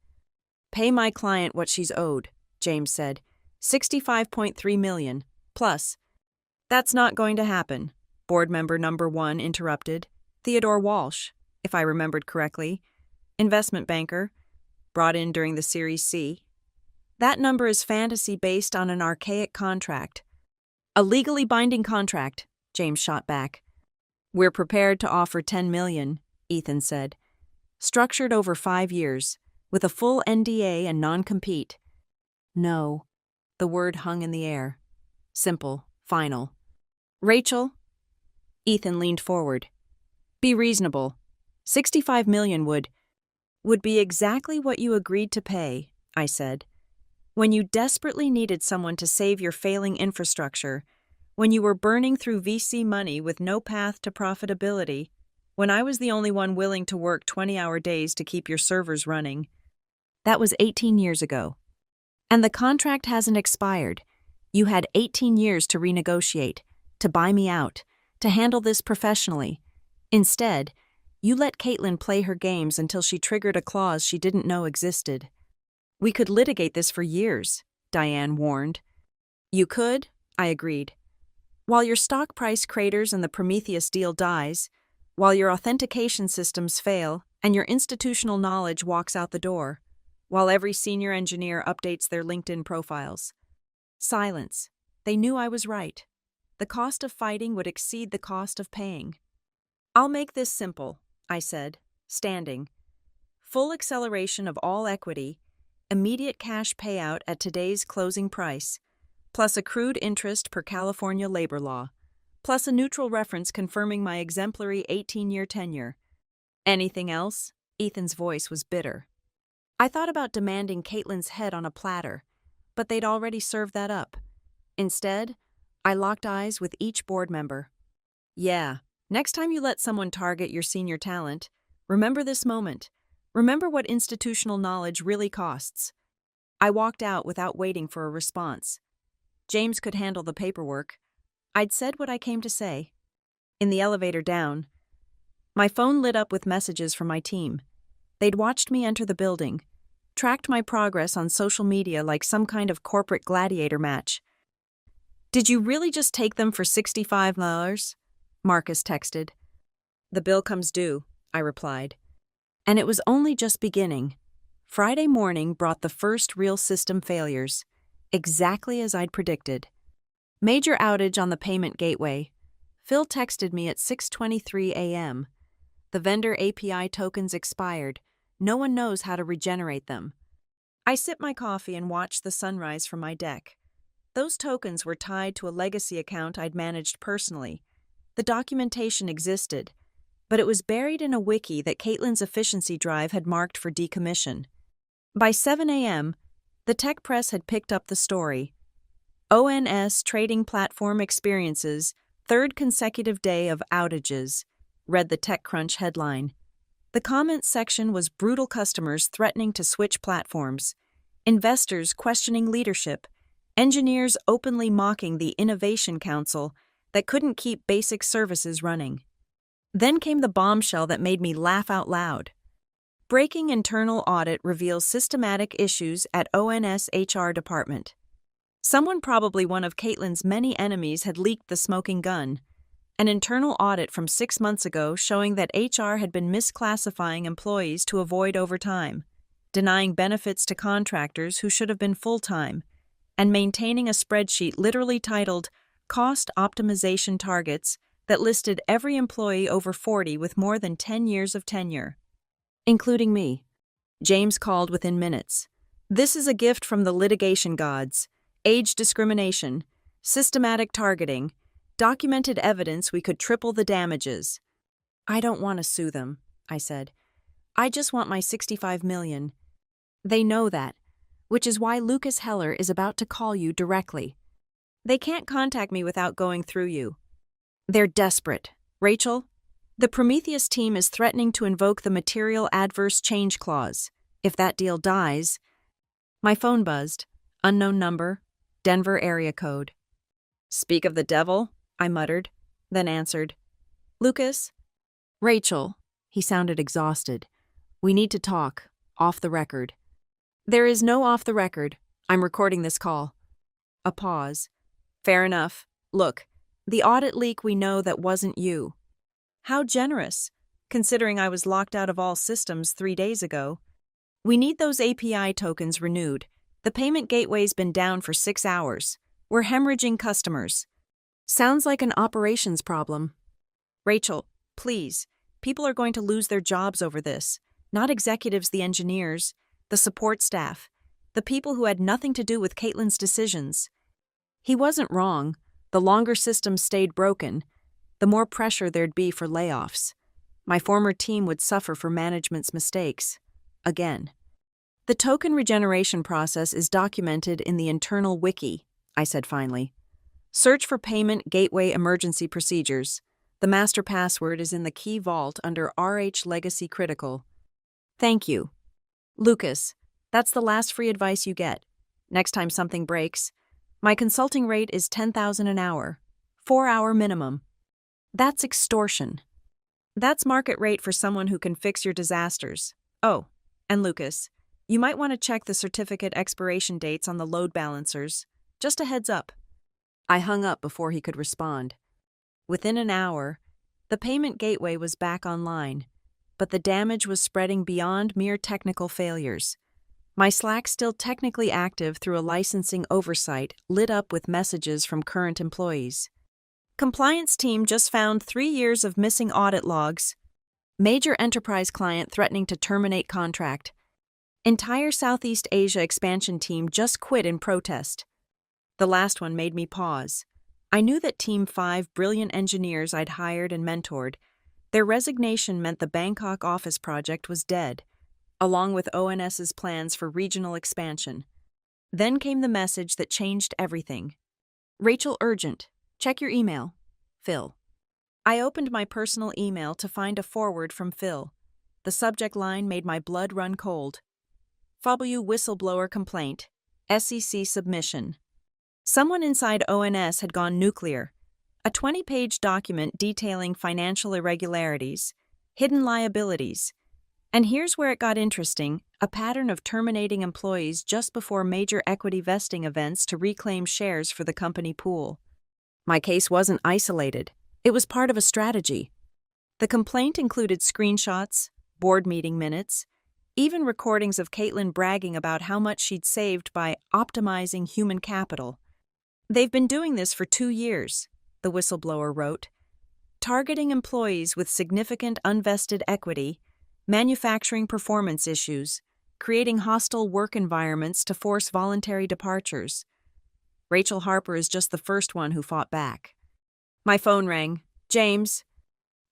Pay my client what she's owed, James said. $65.3 million, plus. That's not going to happen, board member number 1 interrupted. Theodore Walsh, if I remembered correctly, investment banker, brought in during the Series C. That number is fantasy based on an archaic contract. A legally binding contract, James shot back. We're prepared to offer $10 million, Ethan said. Structured over 5 years, with a full NDA and non-compete. No. The word hung in the air. Simple, final. Rachel? Ethan leaned forward. Be reasonable. $65 million would be exactly what you agreed to pay, I said. When you desperately needed someone to save your failing infrastructure, when you were burning through VC money with no path to profitability, when I was the only one willing to work 20-hour days to keep your servers running. That was 18 years ago. And the contract hasn't expired. You had 18 years to renegotiate, to buy me out, to handle this professionally. Instead, you let Caitlin play her games until she triggered a clause she didn't know existed. We could litigate this for years, Diane warned. You could, I agreed. While your stock price craters and the Prometheus deal dies, while your authentication systems fail and your institutional knowledge walks out the door, while every senior engineer updates their LinkedIn profiles. Silence. They knew I was right. The cost of fighting would exceed the cost of paying. "I'll make this simple," I said, standing. "Full acceleration of all equity, immediate cash payout at today's closing price, plus accrued interest per California labor law, plus a neutral reference confirming my exemplary 18-year tenure. Anything else?" Ethan's voice was bitter. I thought about demanding Caitlin's head on a platter, but they'd already served that up. Instead, I locked eyes with each board member. "Yeah, next time you let someone target your senior talent, remember this moment. Remember what institutional knowledge really costs." I walked out without waiting for a response. James could handle the paperwork. I'd said what I came to say. In the elevator down, my phone lit up with messages from my team. They'd watched me enter the building, tracked my progress on social media like some kind of corporate gladiator match. "Did you really just take them for $65? Marcus texted. "The bill comes due," I replied. And it was only just beginning. Friday morning brought the first real system failures, exactly as I'd predicted. Major outage on the payment gateway. Phil texted me at 6:23 a.m. The vendor API tokens expired. No one knows how to regenerate them. I sipped my coffee and watched the sunrise from my deck. Those tokens were tied to a legacy account I'd managed personally. The documentation existed, but it was buried in a wiki that Caitlin's efficiency drive had marked for decommission. By 7 a.m., the tech press had picked up the story. ONS Trading Platform experiences third consecutive day of outages, read the TechCrunch headline. The comments section was brutal customers threatening to switch platforms, investors questioning leadership, engineers openly mocking the Innovation Council that couldn't keep basic services running. Then came the bombshell that made me laugh out loud. Breaking internal audit reveals systematic issues at ONS HR department. Someone, probably one of Caitlin's many enemies, had leaked the smoking gun. An internal audit from 6 months ago showing that HR had been misclassifying employees to avoid overtime, denying benefits to contractors who should have been full-time, and maintaining a spreadsheet literally titled Cost Optimization Targets that listed every employee over 40 with more than 10 years of tenure, including me. James called within minutes. "This is a gift from the litigation gods. Age discrimination, systematic targeting, documented evidence we could triple the damages." "I don't want to sue them," I said. "I just want my $65 million. They know that, which is why Lucas Heller is about to call you directly. They can't contact me without going through you. They're desperate. Rachel, the Prometheus team is threatening to invoke the Material Adverse Change Clause. If that deal dies..." My phone buzzed. Unknown number, Denver area code. "Speak of the devil," I muttered, then answered. "Lucas?" "Rachel." He sounded exhausted. "We need to talk, off the record." "There is no off the record. I'm recording this call." A pause. "Fair enough. Look, the audit leak we know that wasn't you." "How generous, considering I was locked out of all systems 3 days ago." "We need those API tokens renewed. The payment gateway's been down for 6 hours. We're hemorrhaging customers." "Sounds like an operations problem." "Rachel, please. People are going to lose their jobs over this. Not executives, the engineers, the support staff, the people who had nothing to do with Caitlin's decisions." He wasn't wrong. The longer systems stayed broken, the more pressure there'd be for layoffs. My former team would suffer for management's mistakes. Again. "The token regeneration process is documented in the internal wiki," I said finally. "Search for Payment Gateway Emergency Procedures. The master password is in the key vault under RH Legacy Critical." "Thank you." "Lucas, that's the last free advice you get. Next time something breaks, my consulting rate is $10,000 an hour, 4-hour minimum." "That's extortion." "That's market rate for someone who can fix your disasters. Oh, and Lucas, you might want to check the certificate expiration dates on the load balancers. Just a heads up." I hung up before he could respond. Within an hour, the payment gateway was back online, but the damage was spreading beyond mere technical failures. My Slack still technically active through a licensing oversight lit up with messages from current employees. Compliance team just found 3 years of missing audit logs. Major enterprise client threatening to terminate contract. Entire Southeast Asia expansion team just quit in protest. The last one made me pause. I knew that Team 5 brilliant engineers I'd hired and mentored. Their resignation meant the Bangkok office project was dead, along with ONS's plans for regional expansion. Then came the message that changed everything. Rachel, urgent. Check your email. Phil. I opened my personal email to find a forward from Phil. The subject line made my blood run cold. FW whistleblower complaint. SEC submission. Someone inside ONS had gone nuclear. A 20-page document detailing financial irregularities, hidden liabilities. And here's where it got interesting, a pattern of terminating employees just before major equity vesting events to reclaim shares for the company pool. My case wasn't isolated. It was part of a strategy. The complaint included screenshots, board meeting minutes, even recordings of Caitlin bragging about how much she'd saved by optimizing human capital. They've been doing this for 2 years, the whistleblower wrote, targeting employees with significant unvested equity, manufacturing performance issues, creating hostile work environments to force voluntary departures. Rachel Harper is just the first one who fought back. My phone rang. James,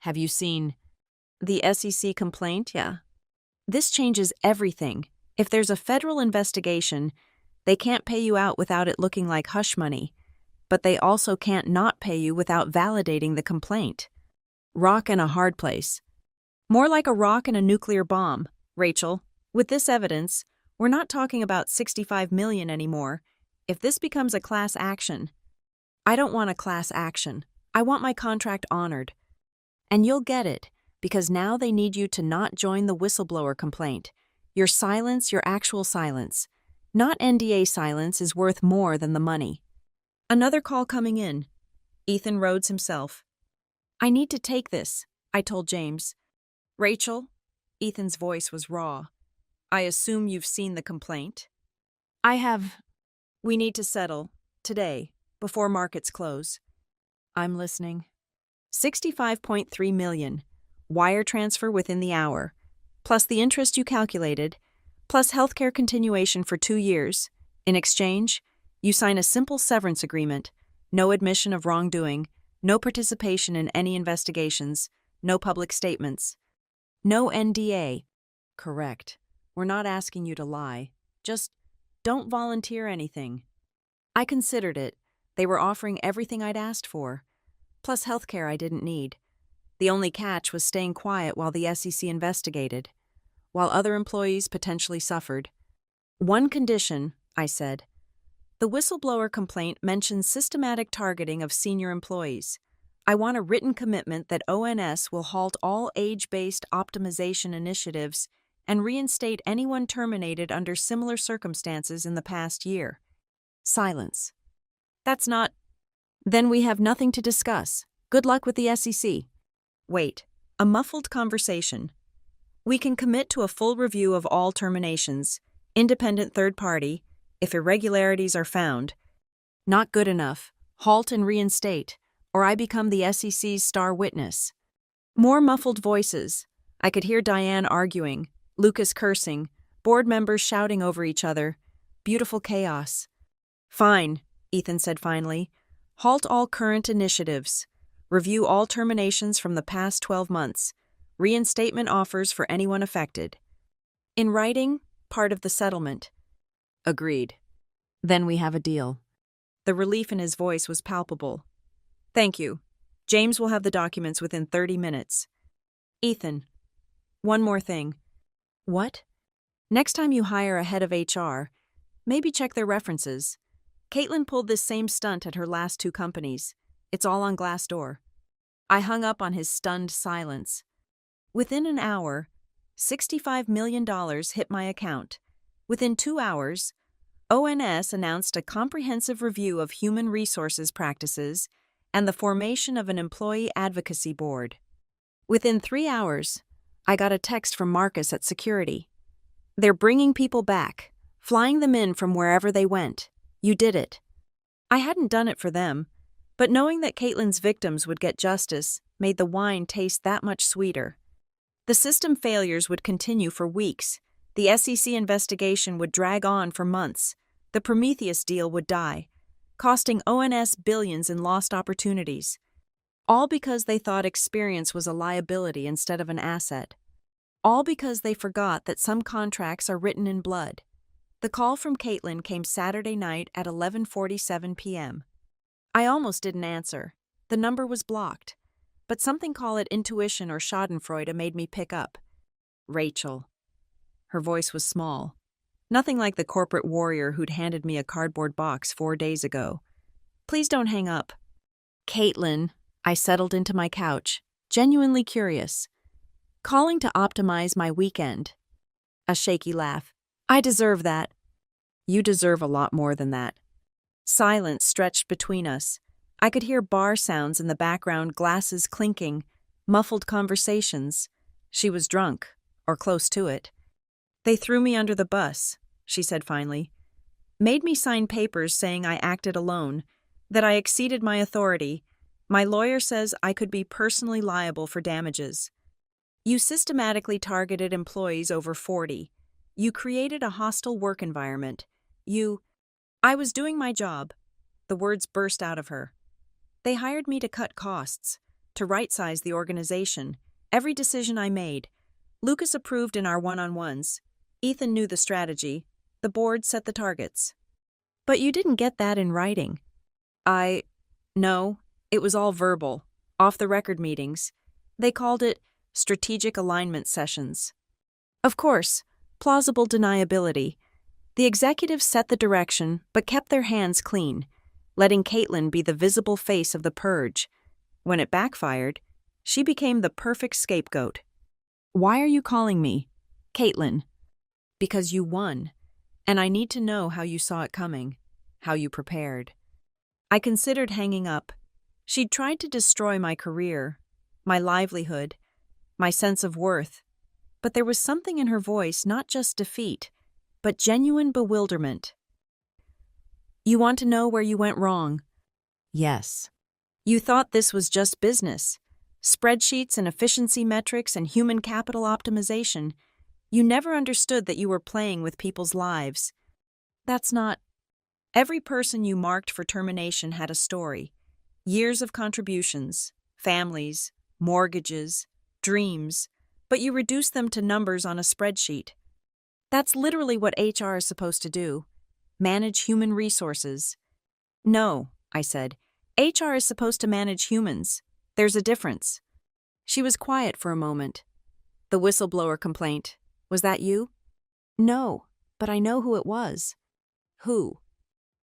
have you seen the SEC complaint? Yeah. This changes everything. If there's a federal investigation, they can't pay you out without it looking like hush money, but they also can't not pay you without validating the complaint. Rock in a hard place. More like a rock in a nuclear bomb, Rachel. With this evidence, we're not talking about $65 million anymore. If this becomes a class action, I don't want a class action. I want my contract honored. And you'll get it, because now they need you to not join the whistleblower complaint. Your silence, your actual silence. Not NDA silence is worth more than the money. Another call coming in. Ethan Rhodes himself. I need to take this, I told James. Rachel? Ethan's voice was raw. I assume you've seen the complaint? I have. We need to settle, today, before markets close. I'm listening. $65.3 million. Wire transfer within the hour. Plus the interest you calculated. Plus healthcare continuation for 2 years. In exchange, you sign a simple severance agreement. No admission of wrongdoing. No participation in any investigations. No public statements. No NDA. Correct. We're not asking you to lie. Just don't volunteer anything. I considered it. They were offering everything I'd asked for. Plus healthcare I didn't need. The only catch was staying quiet while the SEC investigated, while other employees potentially suffered. One condition, I said. The whistleblower complaint mentions systematic targeting of senior employees. I want a written commitment that ONS will halt all age-based optimization initiatives and reinstate anyone terminated under similar circumstances in the past year. Silence. That's not. Then we have nothing to discuss. Good luck with the SEC. Wait. A muffled conversation. We can commit to a full review of all terminations, independent third party, if irregularities are found. Not good enough. Halt and reinstate, or I become the SEC's star witness. More muffled voices. I could hear Diane arguing, Lucas cursing, board members shouting over each other. Beautiful chaos. Fine, Ethan said finally. Halt all current initiatives. Review all terminations from the past 12 months. Reinstatement offers for anyone affected. In writing, part of the settlement. Agreed. Then we have a deal. The relief in his voice was palpable. Thank you. James will have the documents within 30 minutes. Ethan, one more thing. What? Next time you hire a head of HR, maybe check their references. Caitlin pulled this same stunt at her last 2 companies. It's all on Glassdoor. I hung up on his stunned silence. Within an hour, $65 million hit my account. Within 2 hours, ONS announced a comprehensive review of human resources practices and the formation of an employee advocacy board. Within 3 hours, I got a text from Marcus at security. They're bringing people back, flying them in from wherever they went. You did it. I hadn't done it for them, but knowing that Caitlin's victims would get justice made the wine taste that much sweeter. The system failures would continue for weeks. The SEC investigation would drag on for months. The Prometheus deal would die, costing ONS billions in lost opportunities. All because they thought experience was a liability instead of an asset. All because they forgot that some contracts are written in blood. The call from Caitlin came Saturday night at 11:47 p.m. I almost didn't answer. The number was blocked. But something, call it intuition or schadenfreude, made me pick up. Rachel. Her voice was small. Nothing like the corporate warrior who'd handed me a cardboard box 4 days ago. Please don't hang up. Caitlin. I settled into my couch, genuinely curious. Calling to optimize my weekend. A shaky laugh. I deserve that. You deserve a lot more than that. Silence stretched between us. I could hear bar sounds in the background, glasses clinking, muffled conversations. She was drunk, or close to it. They threw me under the bus, she said finally. Made me sign papers saying I acted alone, that I exceeded my authority. My lawyer says I could be personally liable for damages. You systematically targeted employees over 40. You created a hostile work environment. I was doing my job. The words burst out of her. They hired me to cut costs, to right-size the organization. Every decision I made. Lucas approved in our one-on-ones. Ethan knew the strategy. The board set the targets. But you didn't get that in writing. No, it was all verbal, off-the-record meetings. They called it strategic alignment sessions. Of course, plausible deniability. The executives set the direction, but kept their hands clean, letting Caitlin be the visible face of the purge. When it backfired, she became the perfect scapegoat. Why are you calling me? Caitlin. Because you won, and I need to know how you saw it coming, how you prepared. I considered hanging up. She'd tried to destroy my career, my livelihood, my sense of worth. But there was something in her voice, not just defeat, but genuine bewilderment. You want to know where you went wrong? Yes. You thought this was just business. Spreadsheets and efficiency metrics and human capital optimization. You never understood that you were playing with people's lives. That's not... Every person you marked for termination had a story. Years of contributions, families, mortgages, dreams, but you reduced them to numbers on a spreadsheet. That's literally what HR is supposed to do. Manage human resources. No, I said. HR is supposed to manage humans. There's a difference. She was quiet for a moment. The whistleblower complaint. Was that you? No, but I know who it was. Who?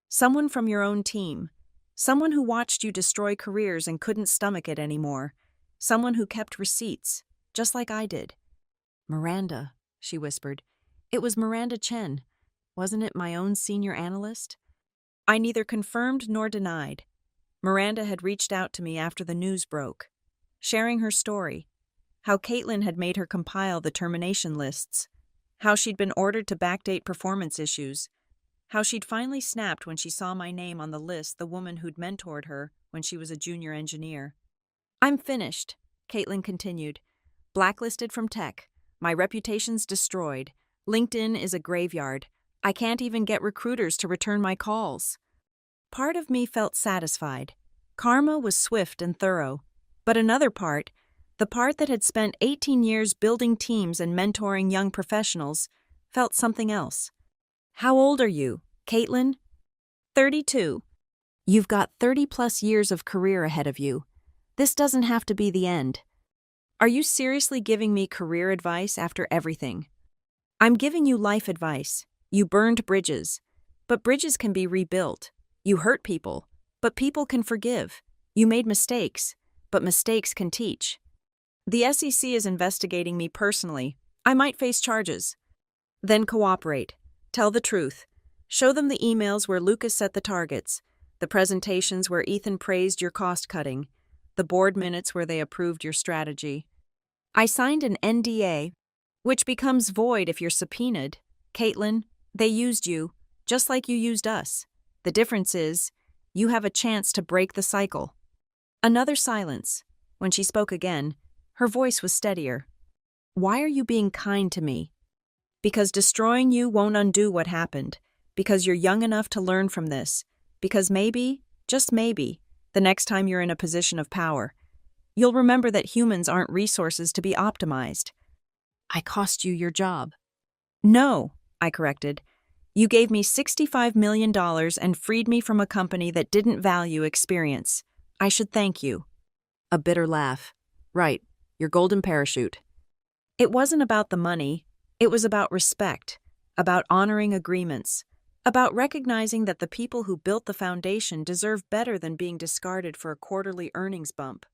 Someone from your own team. Someone who watched you destroy careers and couldn't stomach it anymore. Someone who kept receipts, just like I did. Miranda, she whispered. It was Miranda Chen. Wasn't it my own senior analyst? I neither confirmed nor denied. Miranda had reached out to me after the news broke, sharing her story, how Caitlin had made her compile the termination lists, how she'd been ordered to backdate performance issues, how she'd finally snapped when she saw my name on the list, the woman who'd mentored her when she was a junior engineer. I'm finished, Caitlin continued. Blacklisted from tech. My reputation's destroyed. LinkedIn is a graveyard. I can't even get recruiters to return my calls. Part of me felt satisfied. Karma was swift and thorough. But another part, the part that had spent 18 years building teams and mentoring young professionals, felt something else. How old are you, Caitlin? 32. You've got 30-plus years of career ahead of you. This doesn't have to be the end. Are you seriously giving me career advice after everything? I'm giving you life advice. You burned bridges, but bridges can be rebuilt. You hurt people, but people can forgive. You made mistakes, but mistakes can teach. The SEC is investigating me personally. I might face charges. Then cooperate. Tell the truth. Show them the emails where Lucas set the targets, the presentations where Ethan praised your cost-cutting, the board minutes where they approved your strategy. I signed an NDA, which becomes void if you're subpoenaed. Caitlin, they used you, just like you used us. The difference is, you have a chance to break the cycle. Another silence. When she spoke again, her voice was steadier. Why are you being kind to me? Because destroying you won't undo what happened. Because you're young enough to learn from this. Because maybe, just maybe, the next time you're in a position of power, you'll remember that humans aren't resources to be optimized. I cost you your job. No, I corrected. You gave me $65 million and freed me from a company that didn't value experience. I should thank you. A bitter laugh. Right, your golden parachute. It wasn't about the money. It was about respect, about honoring agreements, about recognizing that the people who built the foundation deserve better than being discarded for a quarterly earnings bump.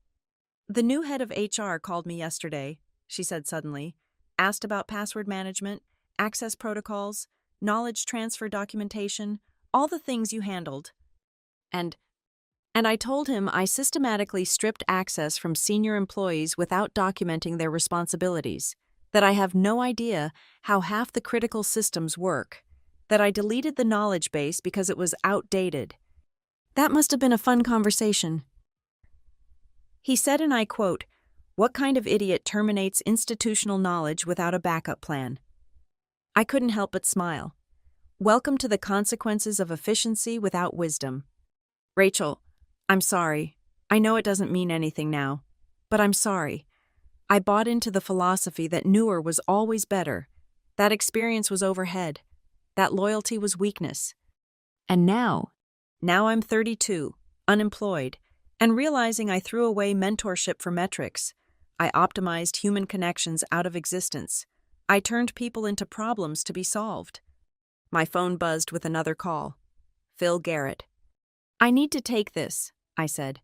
The new head of HR called me yesterday, she said suddenly, asked about password management, access protocols, knowledge transfer documentation, all the things you handled. And I told him I systematically stripped access from senior employees without documenting their responsibilities, that I have no idea how half the critical systems work, that I deleted the knowledge base because it was outdated. That must have been a fun conversation. He said, and I quote, "What kind of idiot terminates institutional knowledge without a backup plan?" I couldn't help but smile. Welcome to the consequences of efficiency without wisdom. Rachel, I'm sorry. I know it doesn't mean anything now, but I'm sorry. I bought into the philosophy that newer was always better, that experience was overhead, that loyalty was weakness. And now I'm 32, unemployed, and realizing I threw away mentorship for metrics. I optimized human connections out of existence. I turned people into problems to be solved. My phone buzzed with another call. Phil Garrett. I need to take this, I said.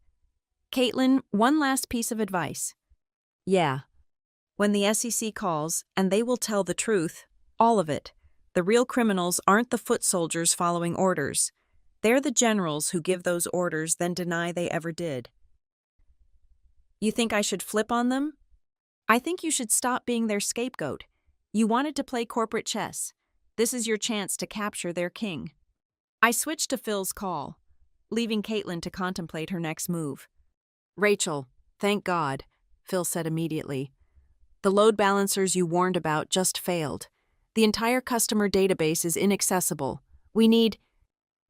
Caitlin, one last piece of advice. Yeah. When the SEC calls, and they will tell the truth, all of it, the real criminals aren't the foot soldiers following orders. They're the generals who give those orders then deny they ever did. You think I should flip on them? I think you should stop being their scapegoat. You wanted to play corporate chess. This is your chance to capture their king. I switched to Phil's call, leaving Caitlin to contemplate her next move. Rachel, thank God, Phil said immediately. The load balancers you warned about just failed. The entire customer database is inaccessible. We need...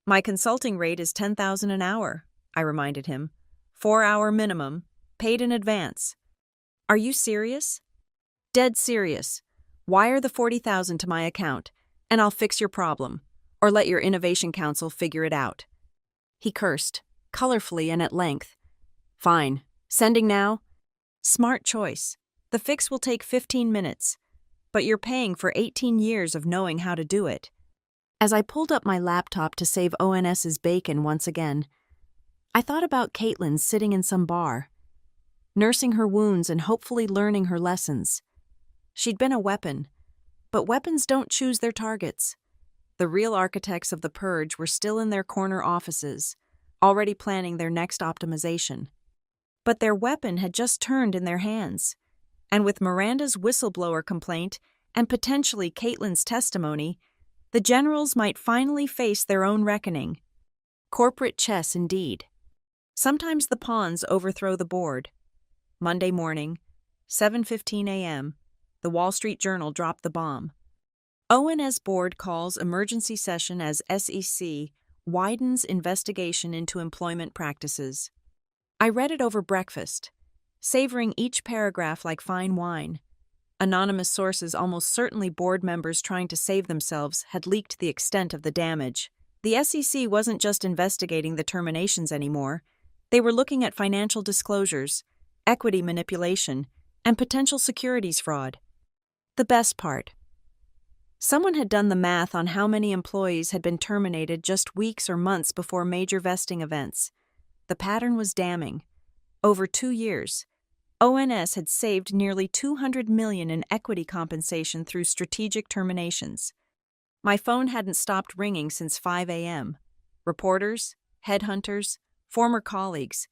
My consulting rate is $10,000 an hour, I reminded him. 4-hour minimum, paid in advance. Are you serious? Dead serious. Wire the $40,000 to my account, and I'll fix your problem, or let your innovation council figure it out. He cursed, colorfully and at length. Fine. Sending now? Smart choice. The fix will take 15 minutes, but you're paying for 18 years of knowing how to do it. As I pulled up my laptop to save ONS's bacon once again, I thought about Caitlin sitting in some bar, nursing her wounds and hopefully learning her lessons. She'd been a weapon, but weapons don't choose their targets. The real architects of the purge were still in their corner offices, already planning their next optimization. But their weapon had just turned in their hands, and with Miranda's whistleblower complaint and potentially Caitlin's testimony, the generals might finally face their own reckoning. Corporate chess indeed. Sometimes the pawns overthrow the board. Monday morning, 7:15 a.m., the Wall Street Journal dropped the bomb. ONS board calls emergency session as SEC widens investigation into employment practices. I read it over breakfast, savoring each paragraph like fine wine. Anonymous sources, almost certainly board members trying to save themselves, had leaked the extent of the damage. The SEC wasn't just investigating the terminations anymore. They were looking at financial disclosures, equity manipulation, and potential securities fraud. The best part. Someone had done the math on how many employees had been terminated just weeks or months before major vesting events. The pattern was damning. Over 2 years, ONS had saved nearly $200 million in equity compensation through strategic terminations. My phone hadn't stopped ringing since 5 a.m. Reporters, headhunters, former colleagues.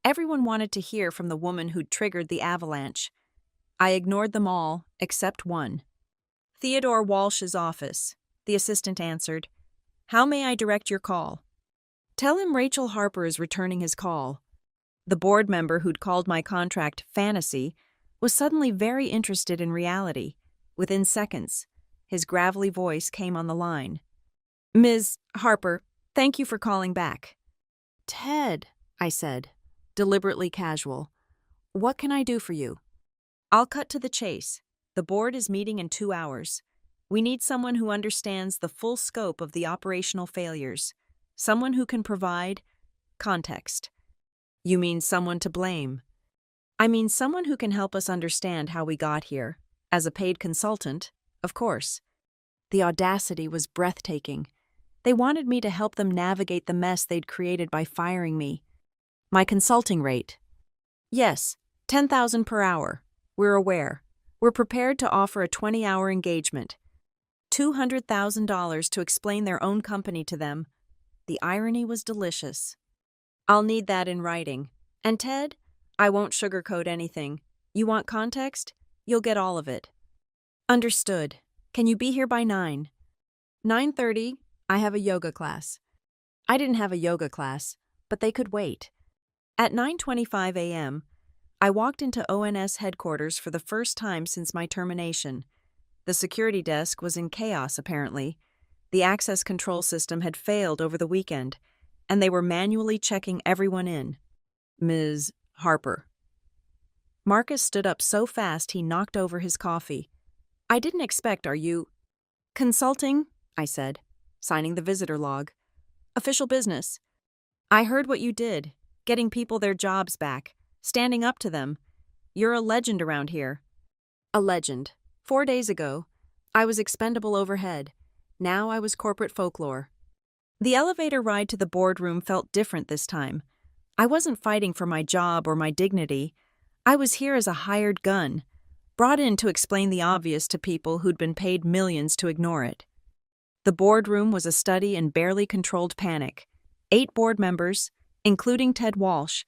Everyone wanted to hear from the woman who'd triggered the avalanche. I ignored them all, except one. Theodore Walsh's office, the assistant answered. How may I direct your call? Tell him Rachel Harper is returning his call. The board member who'd called my contract fantasy was suddenly very interested in reality. Within seconds, his gravelly voice came on the line. Ms. Harper, thank you for calling back. Ted, I said, deliberately casual. What can I do for you? I'll cut to the chase. The board is meeting in 2 hours. We need someone who understands the full scope of the operational failures. Someone who can provide context. You mean someone to blame? I mean someone who can help us understand how we got here. As a paid consultant, of course. The audacity was breathtaking. They wanted me to help them navigate the mess they'd created by firing me. My consulting rate? Yes, $10,000 per hour. We're aware. We're prepared to offer a 20-hour engagement. $200,000 to explain their own company to them. The irony was delicious. I'll need that in writing. And Ted, I won't sugarcoat anything. You want context? You'll get all of it. Understood. Can you be here by 9? 9:30, I have a yoga class. I didn't have a yoga class, but they could wait. At 9:25 a.m., I walked into ONS headquarters for the first time since my termination. The security desk was in chaos, apparently. The access control system had failed over the weekend, and they were manually checking everyone in. Ms. Harper. Marcus stood up so fast he knocked over his coffee. I didn't expect, are you... Consulting, I said, signing the visitor log. Official business. I heard what you did, getting people their jobs back, standing up to them. You're a legend around here. A legend. 4 days ago, I was expendable overhead. Now I was corporate folklore. The elevator ride to the boardroom felt different this time. I wasn't fighting for my job or my dignity. I was here as a hired gun, brought in to explain the obvious to people who'd been paid millions to ignore it. The boardroom was a study in barely controlled panic. 8 board members, including Ted Walsh,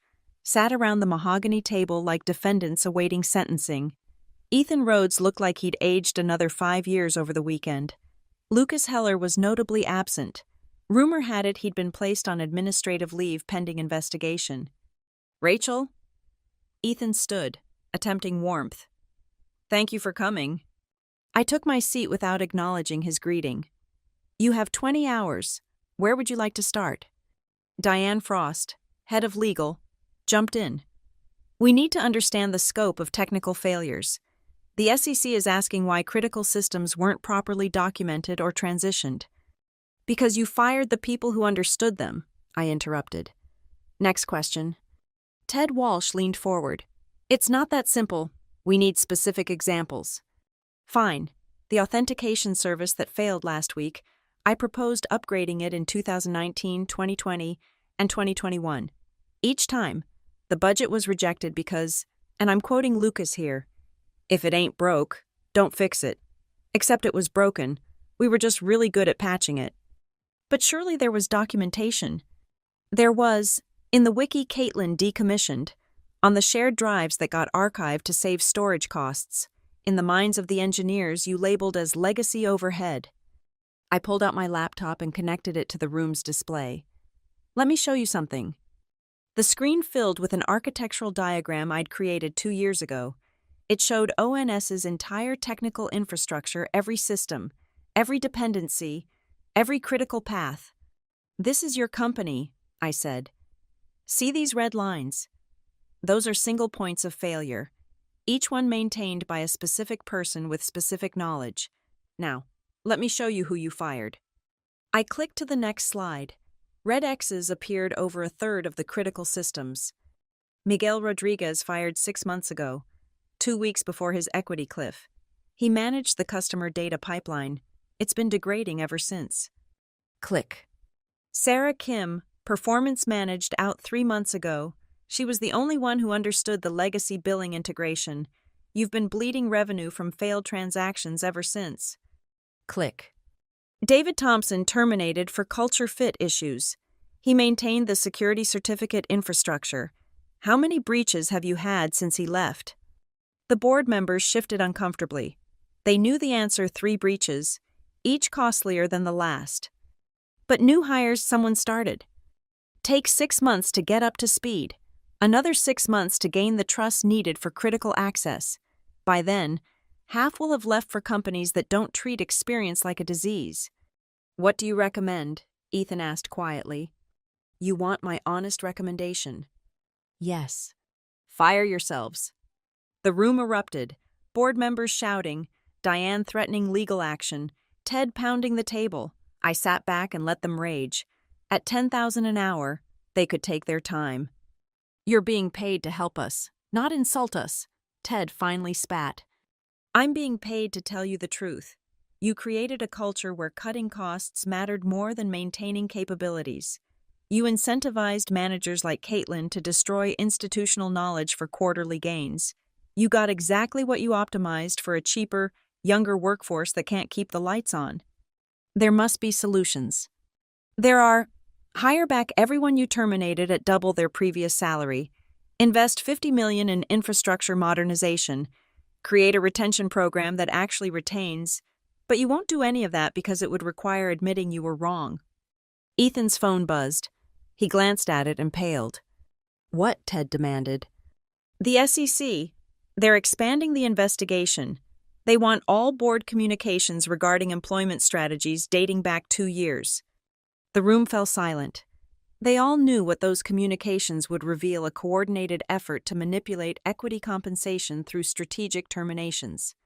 sat around the mahogany table like defendants awaiting sentencing. Ethan Rhodes looked like he'd aged another 5 years over the weekend. Lucas Heller was notably absent. Rumor had it he'd been placed on administrative leave pending investigation. Rachel? Ethan stood, attempting warmth. Thank you for coming. I took my seat without acknowledging his greeting. You have 20 hours. Where would you like to start? Diane Frost, head of legal, jumped in. We need to understand the scope of technical failures. The SEC is asking why critical systems weren't properly documented or transitioned. Because you fired the people who understood them, I interrupted. Next question. Ted Walsh leaned forward. It's not that simple. We need specific examples. Fine. The authentication service that failed last week, I proposed upgrading it in 2019, 2020, and 2021. Each time, the budget was rejected because, and I'm quoting Lucas here, if it ain't broke, don't fix it. Except it was broken. We were just really good at patching it. But surely there was documentation. There was, in the wiki Caitlin decommissioned, on the shared drives that got archived to save storage costs, in the minds of the engineers you labeled as legacy overhead. I pulled out my laptop and connected it to the room's display. Let me show you something. The screen filled with an architectural diagram I'd created 2 years ago. It showed ONS's entire technical infrastructure, every system, every dependency, every critical path. This is your company, I said. See these red lines? Those are single points of failure, each one maintained by a specific person with specific knowledge. Now, let me show you who you fired. I clicked to the next slide. Red X's appeared over a third of the critical systems. Miguel Rodriguez fired 6 months ago, 2 weeks before his equity cliff. He managed the customer data pipeline. It's been degrading ever since. Click. Sarah Kim, performance managed out 3 months ago. She was the only one who understood the legacy billing integration. You've been bleeding revenue from failed transactions ever since. Click. David Thompson terminated for culture fit issues. He maintained the security certificate infrastructure. How many breaches have you had since he left? The board members shifted uncomfortably. They knew the answer: 3 breaches, each costlier than the last. But new hires someone started. Take 6 months to get up to speed, another 6 months to gain the trust needed for critical access. By then, half will have left for companies that don't treat experience like a disease. "What do you recommend?" Ethan asked quietly. "You want my honest recommendation?" "Yes." "Fire yourselves." The room erupted, board members shouting, Diane threatening legal action, Ted pounding the table. I sat back and let them rage. At $10,000 an hour, they could take their time. "You're being paid to help us, not insult us," Ted finally spat. "I'm being paid to tell you the truth. You created a culture where cutting costs mattered more than maintaining capabilities. You incentivized managers like Caitlin to destroy institutional knowledge for quarterly gains. You got exactly what you optimized for a cheaper, younger workforce that can't keep the lights on. There must be solutions. There are: hire back everyone you terminated at double their previous salary, invest $50 million in infrastructure modernization, create a retention program that actually retains, but you won't do any of that because it would require admitting you were wrong." Ethan's phone buzzed. He glanced at it and paled. "What?" Ted demanded. "The SEC. They're expanding the investigation. They want all board communications regarding employment strategies dating back 2 years. The room fell silent. They all knew what those communications would reveal: a coordinated effort to manipulate equity compensation through strategic terminations.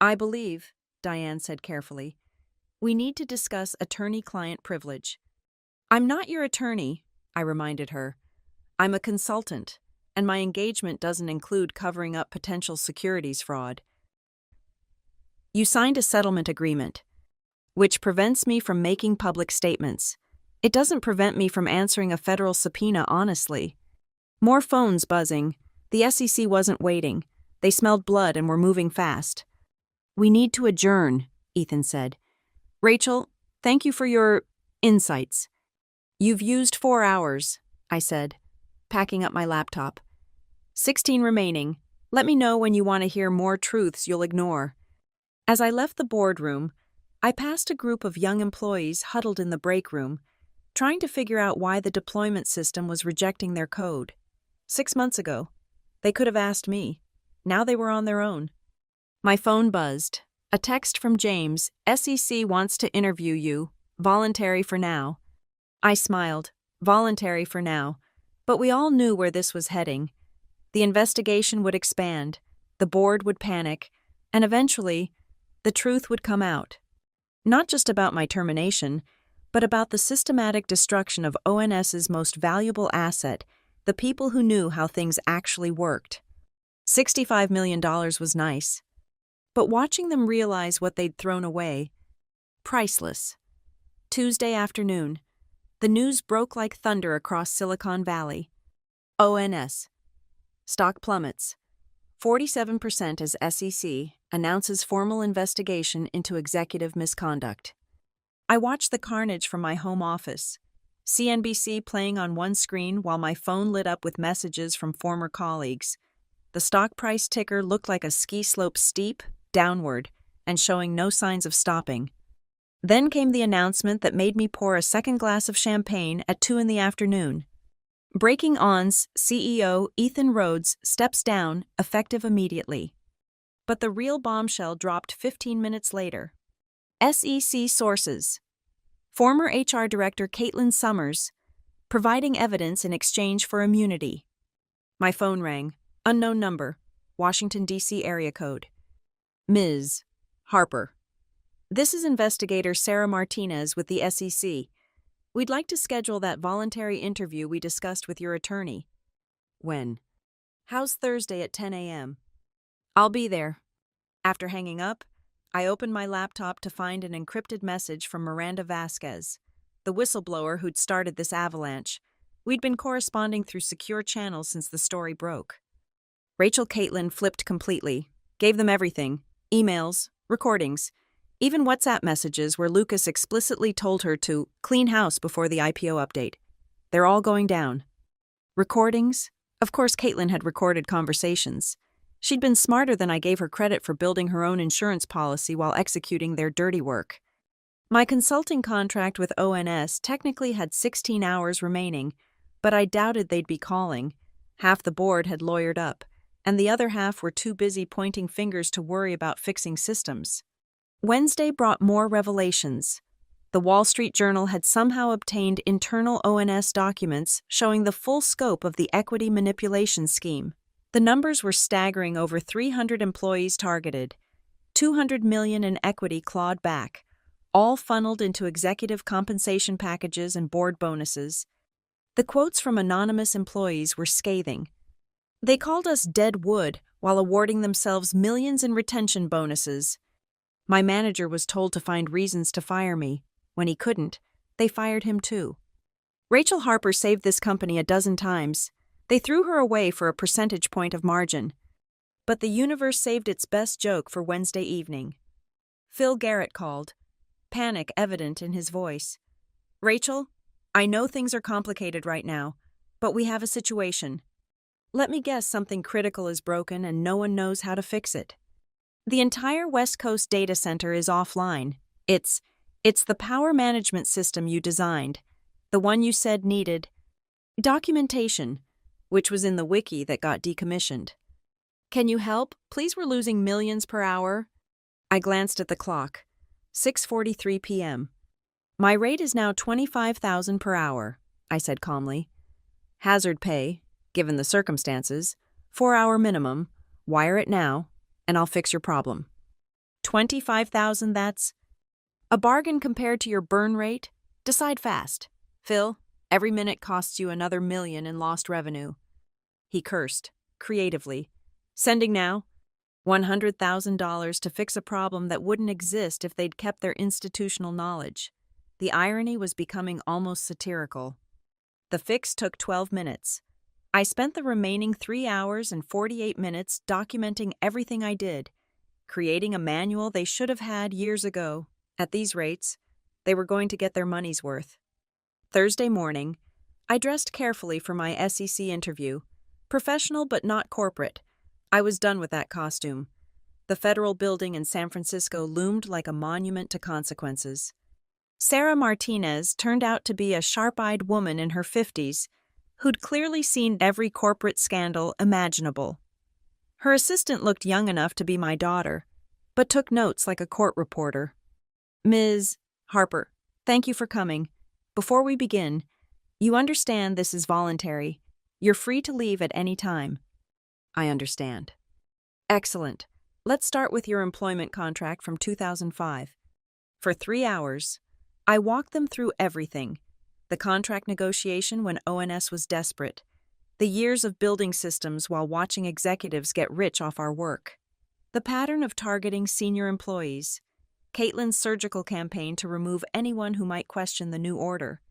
"I believe," Diane said carefully, "we need to discuss attorney-client privilege." "I'm not your attorney," I reminded her. "I'm a consultant, and my engagement doesn't include covering up potential securities fraud." "You signed a settlement agreement, which prevents me from making public statements. It doesn't prevent me from answering a federal subpoena honestly." More phones buzzing. The SEC wasn't waiting. They smelled blood and were moving fast. "We need to adjourn," Ethan said. "Rachel, thank you for your insights." "You've used 4 hours," I said, packing up my laptop. 16 remaining. Let me know when you want to hear more truths you'll ignore." As I left the boardroom, I passed a group of young employees huddled in the break room, trying to figure out why the deployment system was rejecting their code. 6 months ago, they could have asked me. Now they were on their own. My phone buzzed. A text from James: "SEC wants to interview you. Voluntary for now." I smiled. Voluntary for now. But we all knew where this was heading. The investigation would expand, the board would panic, and eventually, the truth would come out. Not just about my termination, but about the systematic destruction of ONS's most valuable asset, the people who knew how things actually worked. $65 million was nice. But watching them realize what they'd thrown away, priceless. Tuesday afternoon, the news broke like thunder across Silicon Valley. ONS. Stock plummets. 47% as SEC announces formal investigation into executive misconduct. I watched the carnage from my home office, CNBC playing on one screen while my phone lit up with messages from former colleagues. The stock price ticker looked like a ski slope steep, downward, and showing no signs of stopping. Then came the announcement that made me pour a second glass of champagne at 2 p.m. Breaking On's CEO Ethan Rhodes steps down, effective immediately. But the real bombshell dropped 15 minutes later. SEC sources. Former HR Director Caitlin Summers, providing evidence in exchange for immunity. My phone rang. Unknown number. Washington, D.C. area code. Ms. Harper. "This is investigator Sarah Martinez with the SEC. We'd like to schedule that voluntary interview we discussed with your attorney." "When?" "How's Thursday at 10 a.m.? "I'll be there." After hanging up, I opened my laptop to find an encrypted message from Miranda Vasquez, the whistleblower who'd started this avalanche. We'd been corresponding through secure channels since the story broke. Rachel Caitlin flipped completely, gave them everything: emails, recordings, even WhatsApp messages where Lucas explicitly told her to clean house before the IPO update. They're all going down. Recordings? Of course Caitlin had recorded conversations. She'd been smarter than I gave her credit for building her own insurance policy while executing their dirty work. My consulting contract with ONS technically had 16 hours remaining, but I doubted they'd be calling. Half the board had lawyered up, and the other half were too busy pointing fingers to worry about fixing systems. Wednesday brought more revelations. The Wall Street Journal had somehow obtained internal ONS documents showing the full scope of the equity manipulation scheme. The numbers were staggering: over 300 employees targeted, $200 million in equity clawed back, all funneled into executive compensation packages and board bonuses. The quotes from anonymous employees were scathing. They called us dead wood while awarding themselves millions in retention bonuses. My manager was told to find reasons to fire me. When he couldn't, they fired him too. Rachel Harper saved this company a dozen times. They threw her away for a percentage point of margin. But the universe saved its best joke for Wednesday evening. Phil Garrett called, panic evident in his voice. "Rachel, I know things are complicated right now, but we have a situation. Let me guess something critical is broken and no one knows how to fix it. The entire West Coast data center is offline. It's the power management system you designed, the one you said needed documentation, which was in the wiki that got decommissioned. Can you help? Please, we're losing millions per hour." I glanced at the clock. 6:43 p.m. "My rate is now $25,000 per hour, I said calmly. "Hazard pay, given the circumstances, 4-hour minimum, wire it now, and I'll fix your problem." $25,000, that's a bargain compared to your burn rate? Decide fast. Phil, every minute costs you another million in lost revenue. He cursed, creatively. "Sending now. $100,000 to fix a problem that wouldn't exist if they'd kept their institutional knowledge." The irony was becoming almost satirical. The fix took 12 minutes. I spent the remaining 3 hours and 48 minutes documenting everything I did, creating a manual they should have had years ago. At these rates, they were going to get their money's worth. Thursday morning, I dressed carefully for my SEC interview. Professional but not corporate. I was done with that costume. The federal building in San Francisco loomed like a monument to consequences. Sarah Martinez turned out to be a sharp-eyed woman in her 50s who'd clearly seen every corporate scandal imaginable. Her assistant looked young enough to be my daughter, but took notes like a court reporter. "Ms. Harper, thank you for coming. Before we begin, you understand this is voluntary. You're free to leave at any time." "I understand." "Excellent. Let's start with your employment contract from 2005. For 3 hours, I walked them through everything. The contract negotiation when ONS was desperate. The years of building systems while watching executives get rich off our work. The pattern of targeting senior employees. Caitlin's surgical campaign to remove anyone who might question the new order.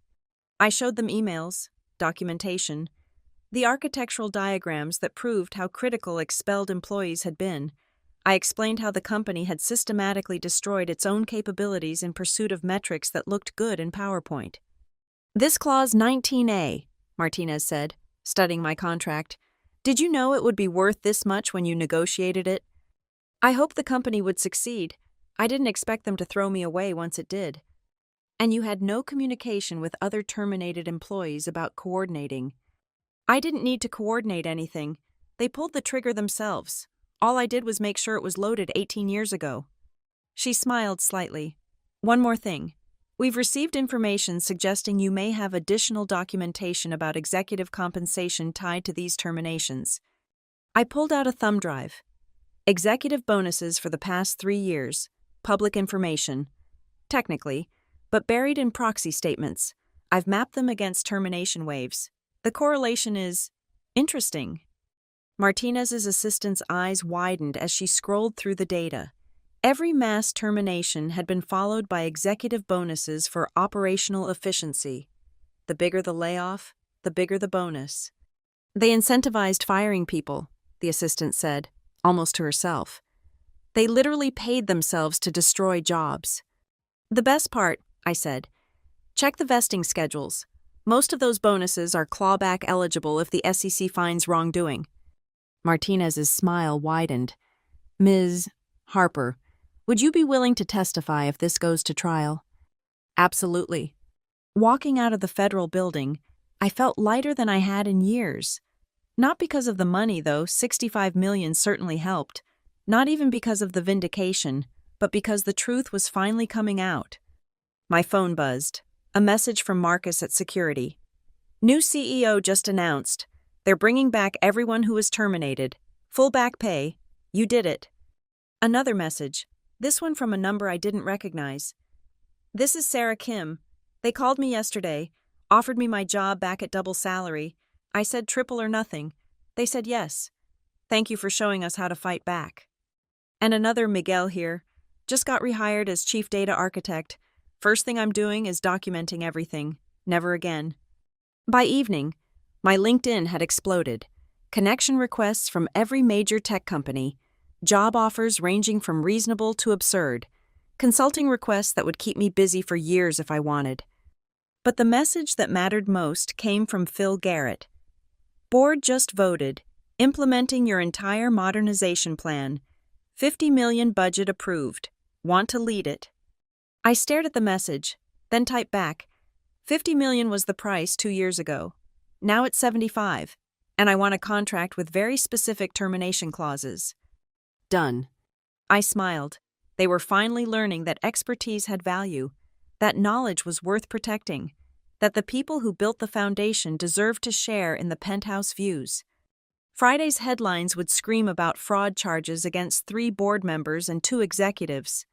I showed them emails, documentation, the architectural diagrams that proved how critical expelled employees had been. I explained how the company had systematically destroyed its own capabilities in pursuit of metrics that looked good in PowerPoint. "This clause 19A, Martinez said, studying my contract. "Did you know it would be worth this much when you negotiated it?" I hoped the company would succeed. I didn't expect them to throw me away once it did. "And you had no communication with other terminated employees about coordinating." "I didn't need to coordinate anything. They pulled the trigger themselves. All I did was make sure it was loaded 18 years ago." She smiled slightly. "One more thing. We've received information suggesting you may have additional documentation about executive compensation tied to these terminations." I pulled out a thumb drive. Executive bonuses for the past 3 years. Public information. Technically, but buried in proxy statements. I've mapped them against termination waves. The correlation is interesting. Martinez's assistant's eyes widened as she scrolled through the data. Every mass termination had been followed by executive bonuses for operational efficiency. The bigger the layoff, the bigger the bonus. "They incentivized firing people," the assistant said, almost to herself. "They literally paid themselves to destroy jobs." "The best part," I said, "check the vesting schedules. Most of those bonuses are clawback eligible if the SEC finds wrongdoing." Martinez's smile widened. Ms. Harper, would you be willing to testify if this goes to trial? Absolutely. Walking out of the federal building, I felt lighter than I had in years. Not because of the money, though, 65 million certainly helped. Not even because of the vindication, but because the truth was finally coming out. My phone buzzed. A message from Marcus at security. New CEO just announced. They're bringing back everyone who was terminated. Full back pay. You did it. Another message. This one from a number I didn't recognize. This is Sarah Kim. They called me yesterday, offered me my job back at double salary. I said triple or nothing. They said yes. Thank you for showing us how to fight back. And another Miguel here. Just got rehired as chief data architect. First thing I'm doing is documenting everything. Never again. By evening, my LinkedIn had exploded. Connection requests from every major tech company. Job offers ranging from reasonable to absurd. Consulting requests that would keep me busy for years if I wanted. But the message that mattered most came from Phil Garrett. Board just voted, implementing your entire modernization plan. 50 million budget approved. Want to lead it? I stared at the message, then typed back. 50 million was the price 2 years ago. Now it's 75, and I want a contract with very specific termination clauses. Done. I smiled. They were finally learning that expertise had value, that knowledge was worth protecting, that the people who built the foundation deserved to share in the penthouse views. Friday's headlines would scream about fraud charges against 3 board members and 2 executives.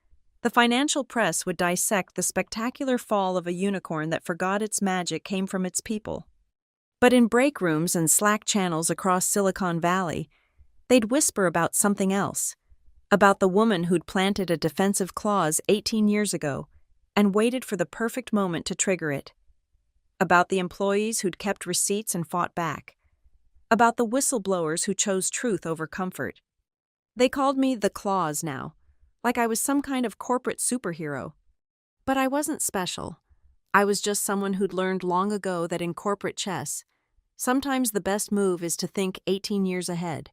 The financial press would dissect the spectacular fall of a unicorn that forgot its magic came from its people. But in break rooms and Slack channels across Silicon Valley, they'd whisper about something else, about the woman who'd planted a defensive clause 18 years ago and waited for the perfect moment to trigger it, about the employees who'd kept receipts and fought back, about the whistleblowers who chose truth over comfort. They called me the Clause now, like I was some kind of corporate superhero. But I wasn't special. I was just someone who'd learned long ago that in corporate chess, sometimes the best move is to think 18 years ahead,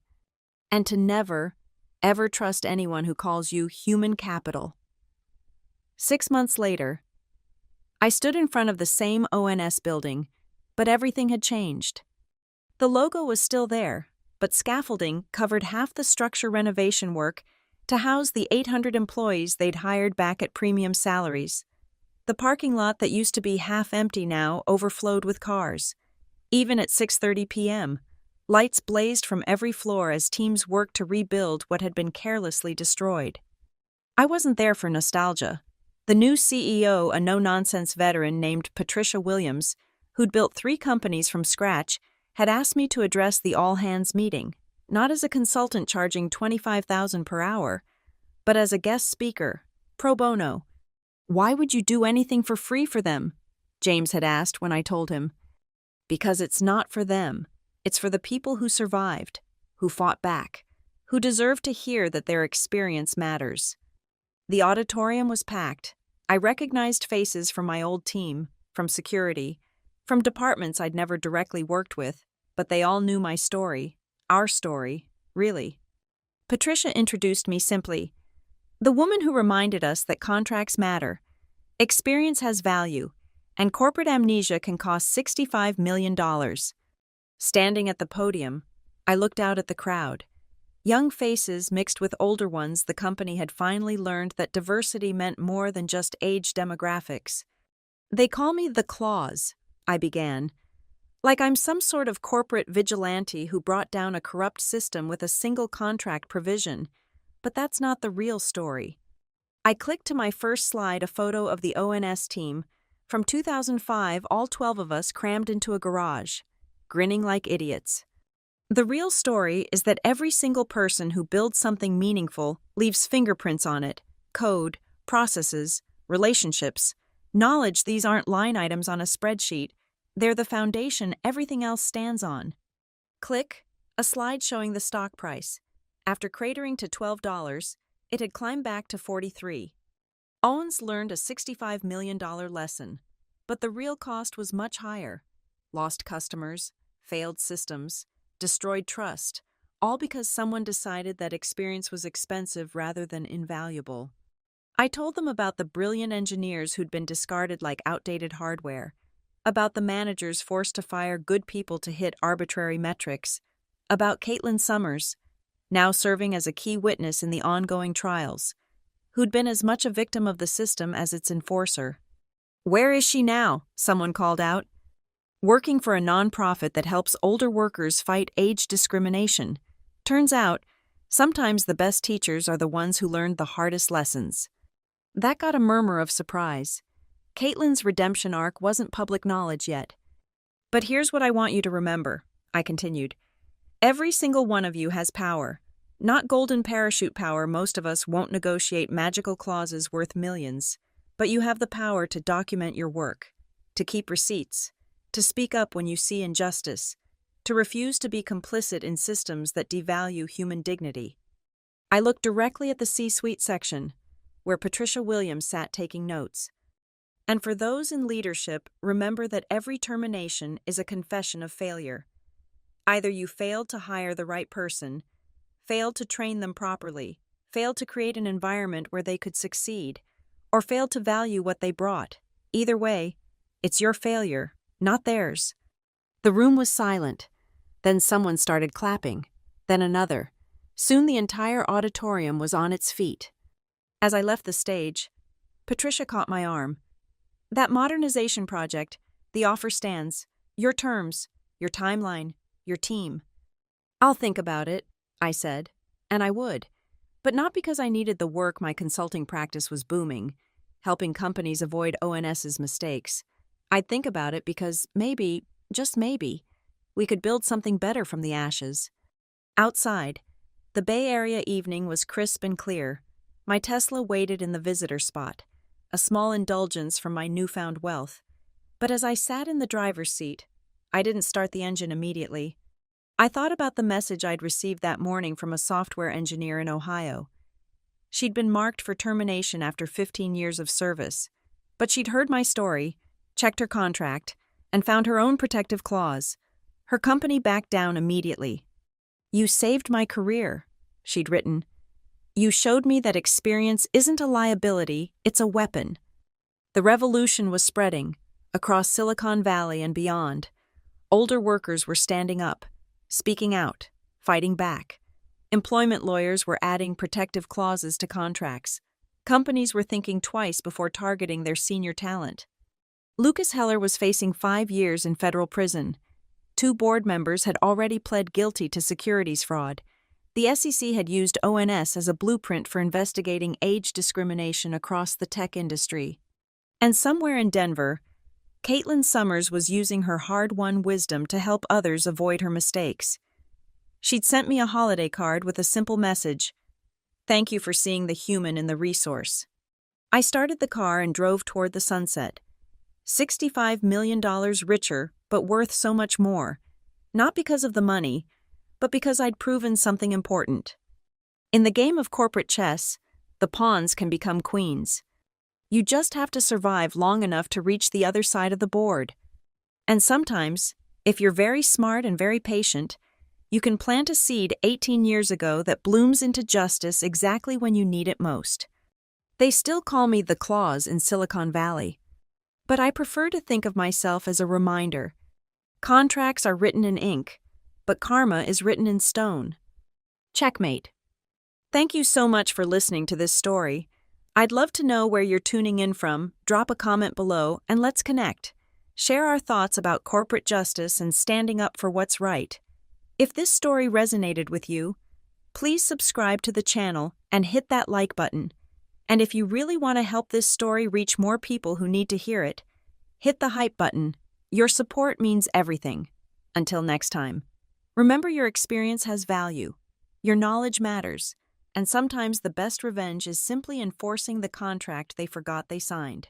and to never, ever trust anyone who calls you human capital. 6 months later, I stood in front of the same ONS building, but everything had changed. The logo was still there, but scaffolding covered half the structure renovation work to house the 800 employees they'd hired back at premium salaries. The parking lot that used to be half empty now overflowed with cars. Even at 6:30 p.m., lights blazed from every floor as teams worked to rebuild what had been carelessly destroyed. I wasn't there for nostalgia. The new CEO, a no-nonsense veteran named Patricia Williams, who'd built 3 companies from scratch, had asked me to address the all-hands meeting, not as a consultant charging $25,000 per hour, but as a guest speaker, pro bono. Why would you do anything for free for them? James had asked when I told him. Because it's not for them. It's for the people who survived, who fought back, who deserve to hear that their experience matters. The auditorium was packed. I recognized faces from my old team, from security, from departments I'd never directly worked with, but they all knew my story. Our story, really. Patricia introduced me simply. The woman who reminded us that contracts matter, experience has value, and corporate amnesia can cost $65 million. Standing at the podium, I looked out at the crowd. Young faces mixed with older ones, the company had finally learned that diversity meant more than just age demographics. They call me the Clause, I began. Like I'm some sort of corporate vigilante who brought down a corrupt system with a single contract provision. But that's not the real story. I clicked to my first slide a photo of the ONS team. From 2005, all 12 of us crammed into a garage, grinning like idiots. The real story is that every single person who builds something meaningful leaves fingerprints on it, code, processes, relationships, knowledge. These aren't line items on a spreadsheet. They're the foundation everything else stands on. Click, a slide showing the stock price. After cratering to $12, it had climbed back to $43. Owens learned a $65 million lesson, but the real cost was much higher. Lost customers, failed systems, destroyed trust, all because someone decided that experience was expensive rather than invaluable. I told them about the brilliant engineers who'd been discarded like outdated hardware, about the managers forced to fire good people to hit arbitrary metrics, about Caitlin Summers, now serving as a key witness in the ongoing trials, who'd been as much a victim of the system as its enforcer. "Where is she now?" someone called out. "Working for a nonprofit that helps older workers fight age discrimination. Turns out, sometimes the best teachers are the ones who learned the hardest lessons." That got a murmur of surprise. Caitlin's redemption arc wasn't public knowledge yet. "But here's what I want you to remember," I continued. "Every single one of you has power. Not golden parachute power, most of us won't negotiate magical clauses worth millions. But you have the power to document your work, to keep receipts, to speak up when you see injustice, to refuse to be complicit in systems that devalue human dignity." I looked directly at the C-suite section, where Patricia Williams sat taking notes. "And for those in leadership, remember that every termination is a confession of failure. Either you failed to hire the right person, failed to train them properly, failed to create an environment where they could succeed, or failed to value what they brought. Either way, it's your failure, not theirs." The room was silent. Then someone started clapping, then another. Soon the entire auditorium was on its feet. As I left the stage, Patricia caught my arm. "That modernization project, the offer stands. Your terms, your timeline, your team." "I'll think about it," I said, and I would. But not because I needed the work. My consulting practice was booming, helping companies avoid ONS's mistakes. I'd think about it because maybe, just maybe, we could build something better from the ashes. Outside, the Bay Area evening was crisp and clear. My Tesla waited in the visitor spot, a small indulgence from my newfound wealth. But as I sat in the driver's seat, I didn't start the engine immediately. I thought about the message I'd received that morning from a software engineer in Ohio. She'd been marked for termination after 15 years of service, but she'd heard my story, checked her contract, and found her own protective clause. Her company backed down immediately. "You saved my career," she'd written. "You showed me that experience isn't a liability, it's a weapon." The revolution was spreading across Silicon Valley and beyond. Older workers were standing up, speaking out, fighting back. Employment lawyers were adding protective clauses to contracts. Companies were thinking twice before targeting their senior talent. Lucas Heller was facing 5 years in federal prison. 2 board members had already pled guilty to securities fraud. The SEC had used ONS as a blueprint for investigating age discrimination across the tech industry. And somewhere in Denver, Caitlin Summers was using her hard-won wisdom to help others avoid her mistakes. She'd sent me a holiday card with a simple message: "Thank you for seeing the human in the resource." I started the car and drove toward the sunset. $65 million richer, but worth so much more. Not because of the money, but because I'd proven something important. In the game of corporate chess, the pawns can become queens. You just have to survive long enough to reach the other side of the board. And sometimes, if you're very smart and very patient, you can plant a seed 18 years ago that blooms into justice exactly when you need it most. They still call me the Claus in Silicon Valley. But I prefer to think of myself as a reminder. Contracts are written in ink, but karma is written in stone. Checkmate. Thank you so much for listening to this story. I'd love to know where you're tuning in from. Drop a comment below and let's connect. Share our thoughts about corporate justice and standing up for what's right. If this story resonated with you, please subscribe to the channel and hit that like button. And if you really want to help this story reach more people who need to hear it, hit the hype button. Your support means everything. Until next time, remember your experience has value. Your knowledge matters. And sometimes the best revenge is simply enforcing the contract they forgot they signed.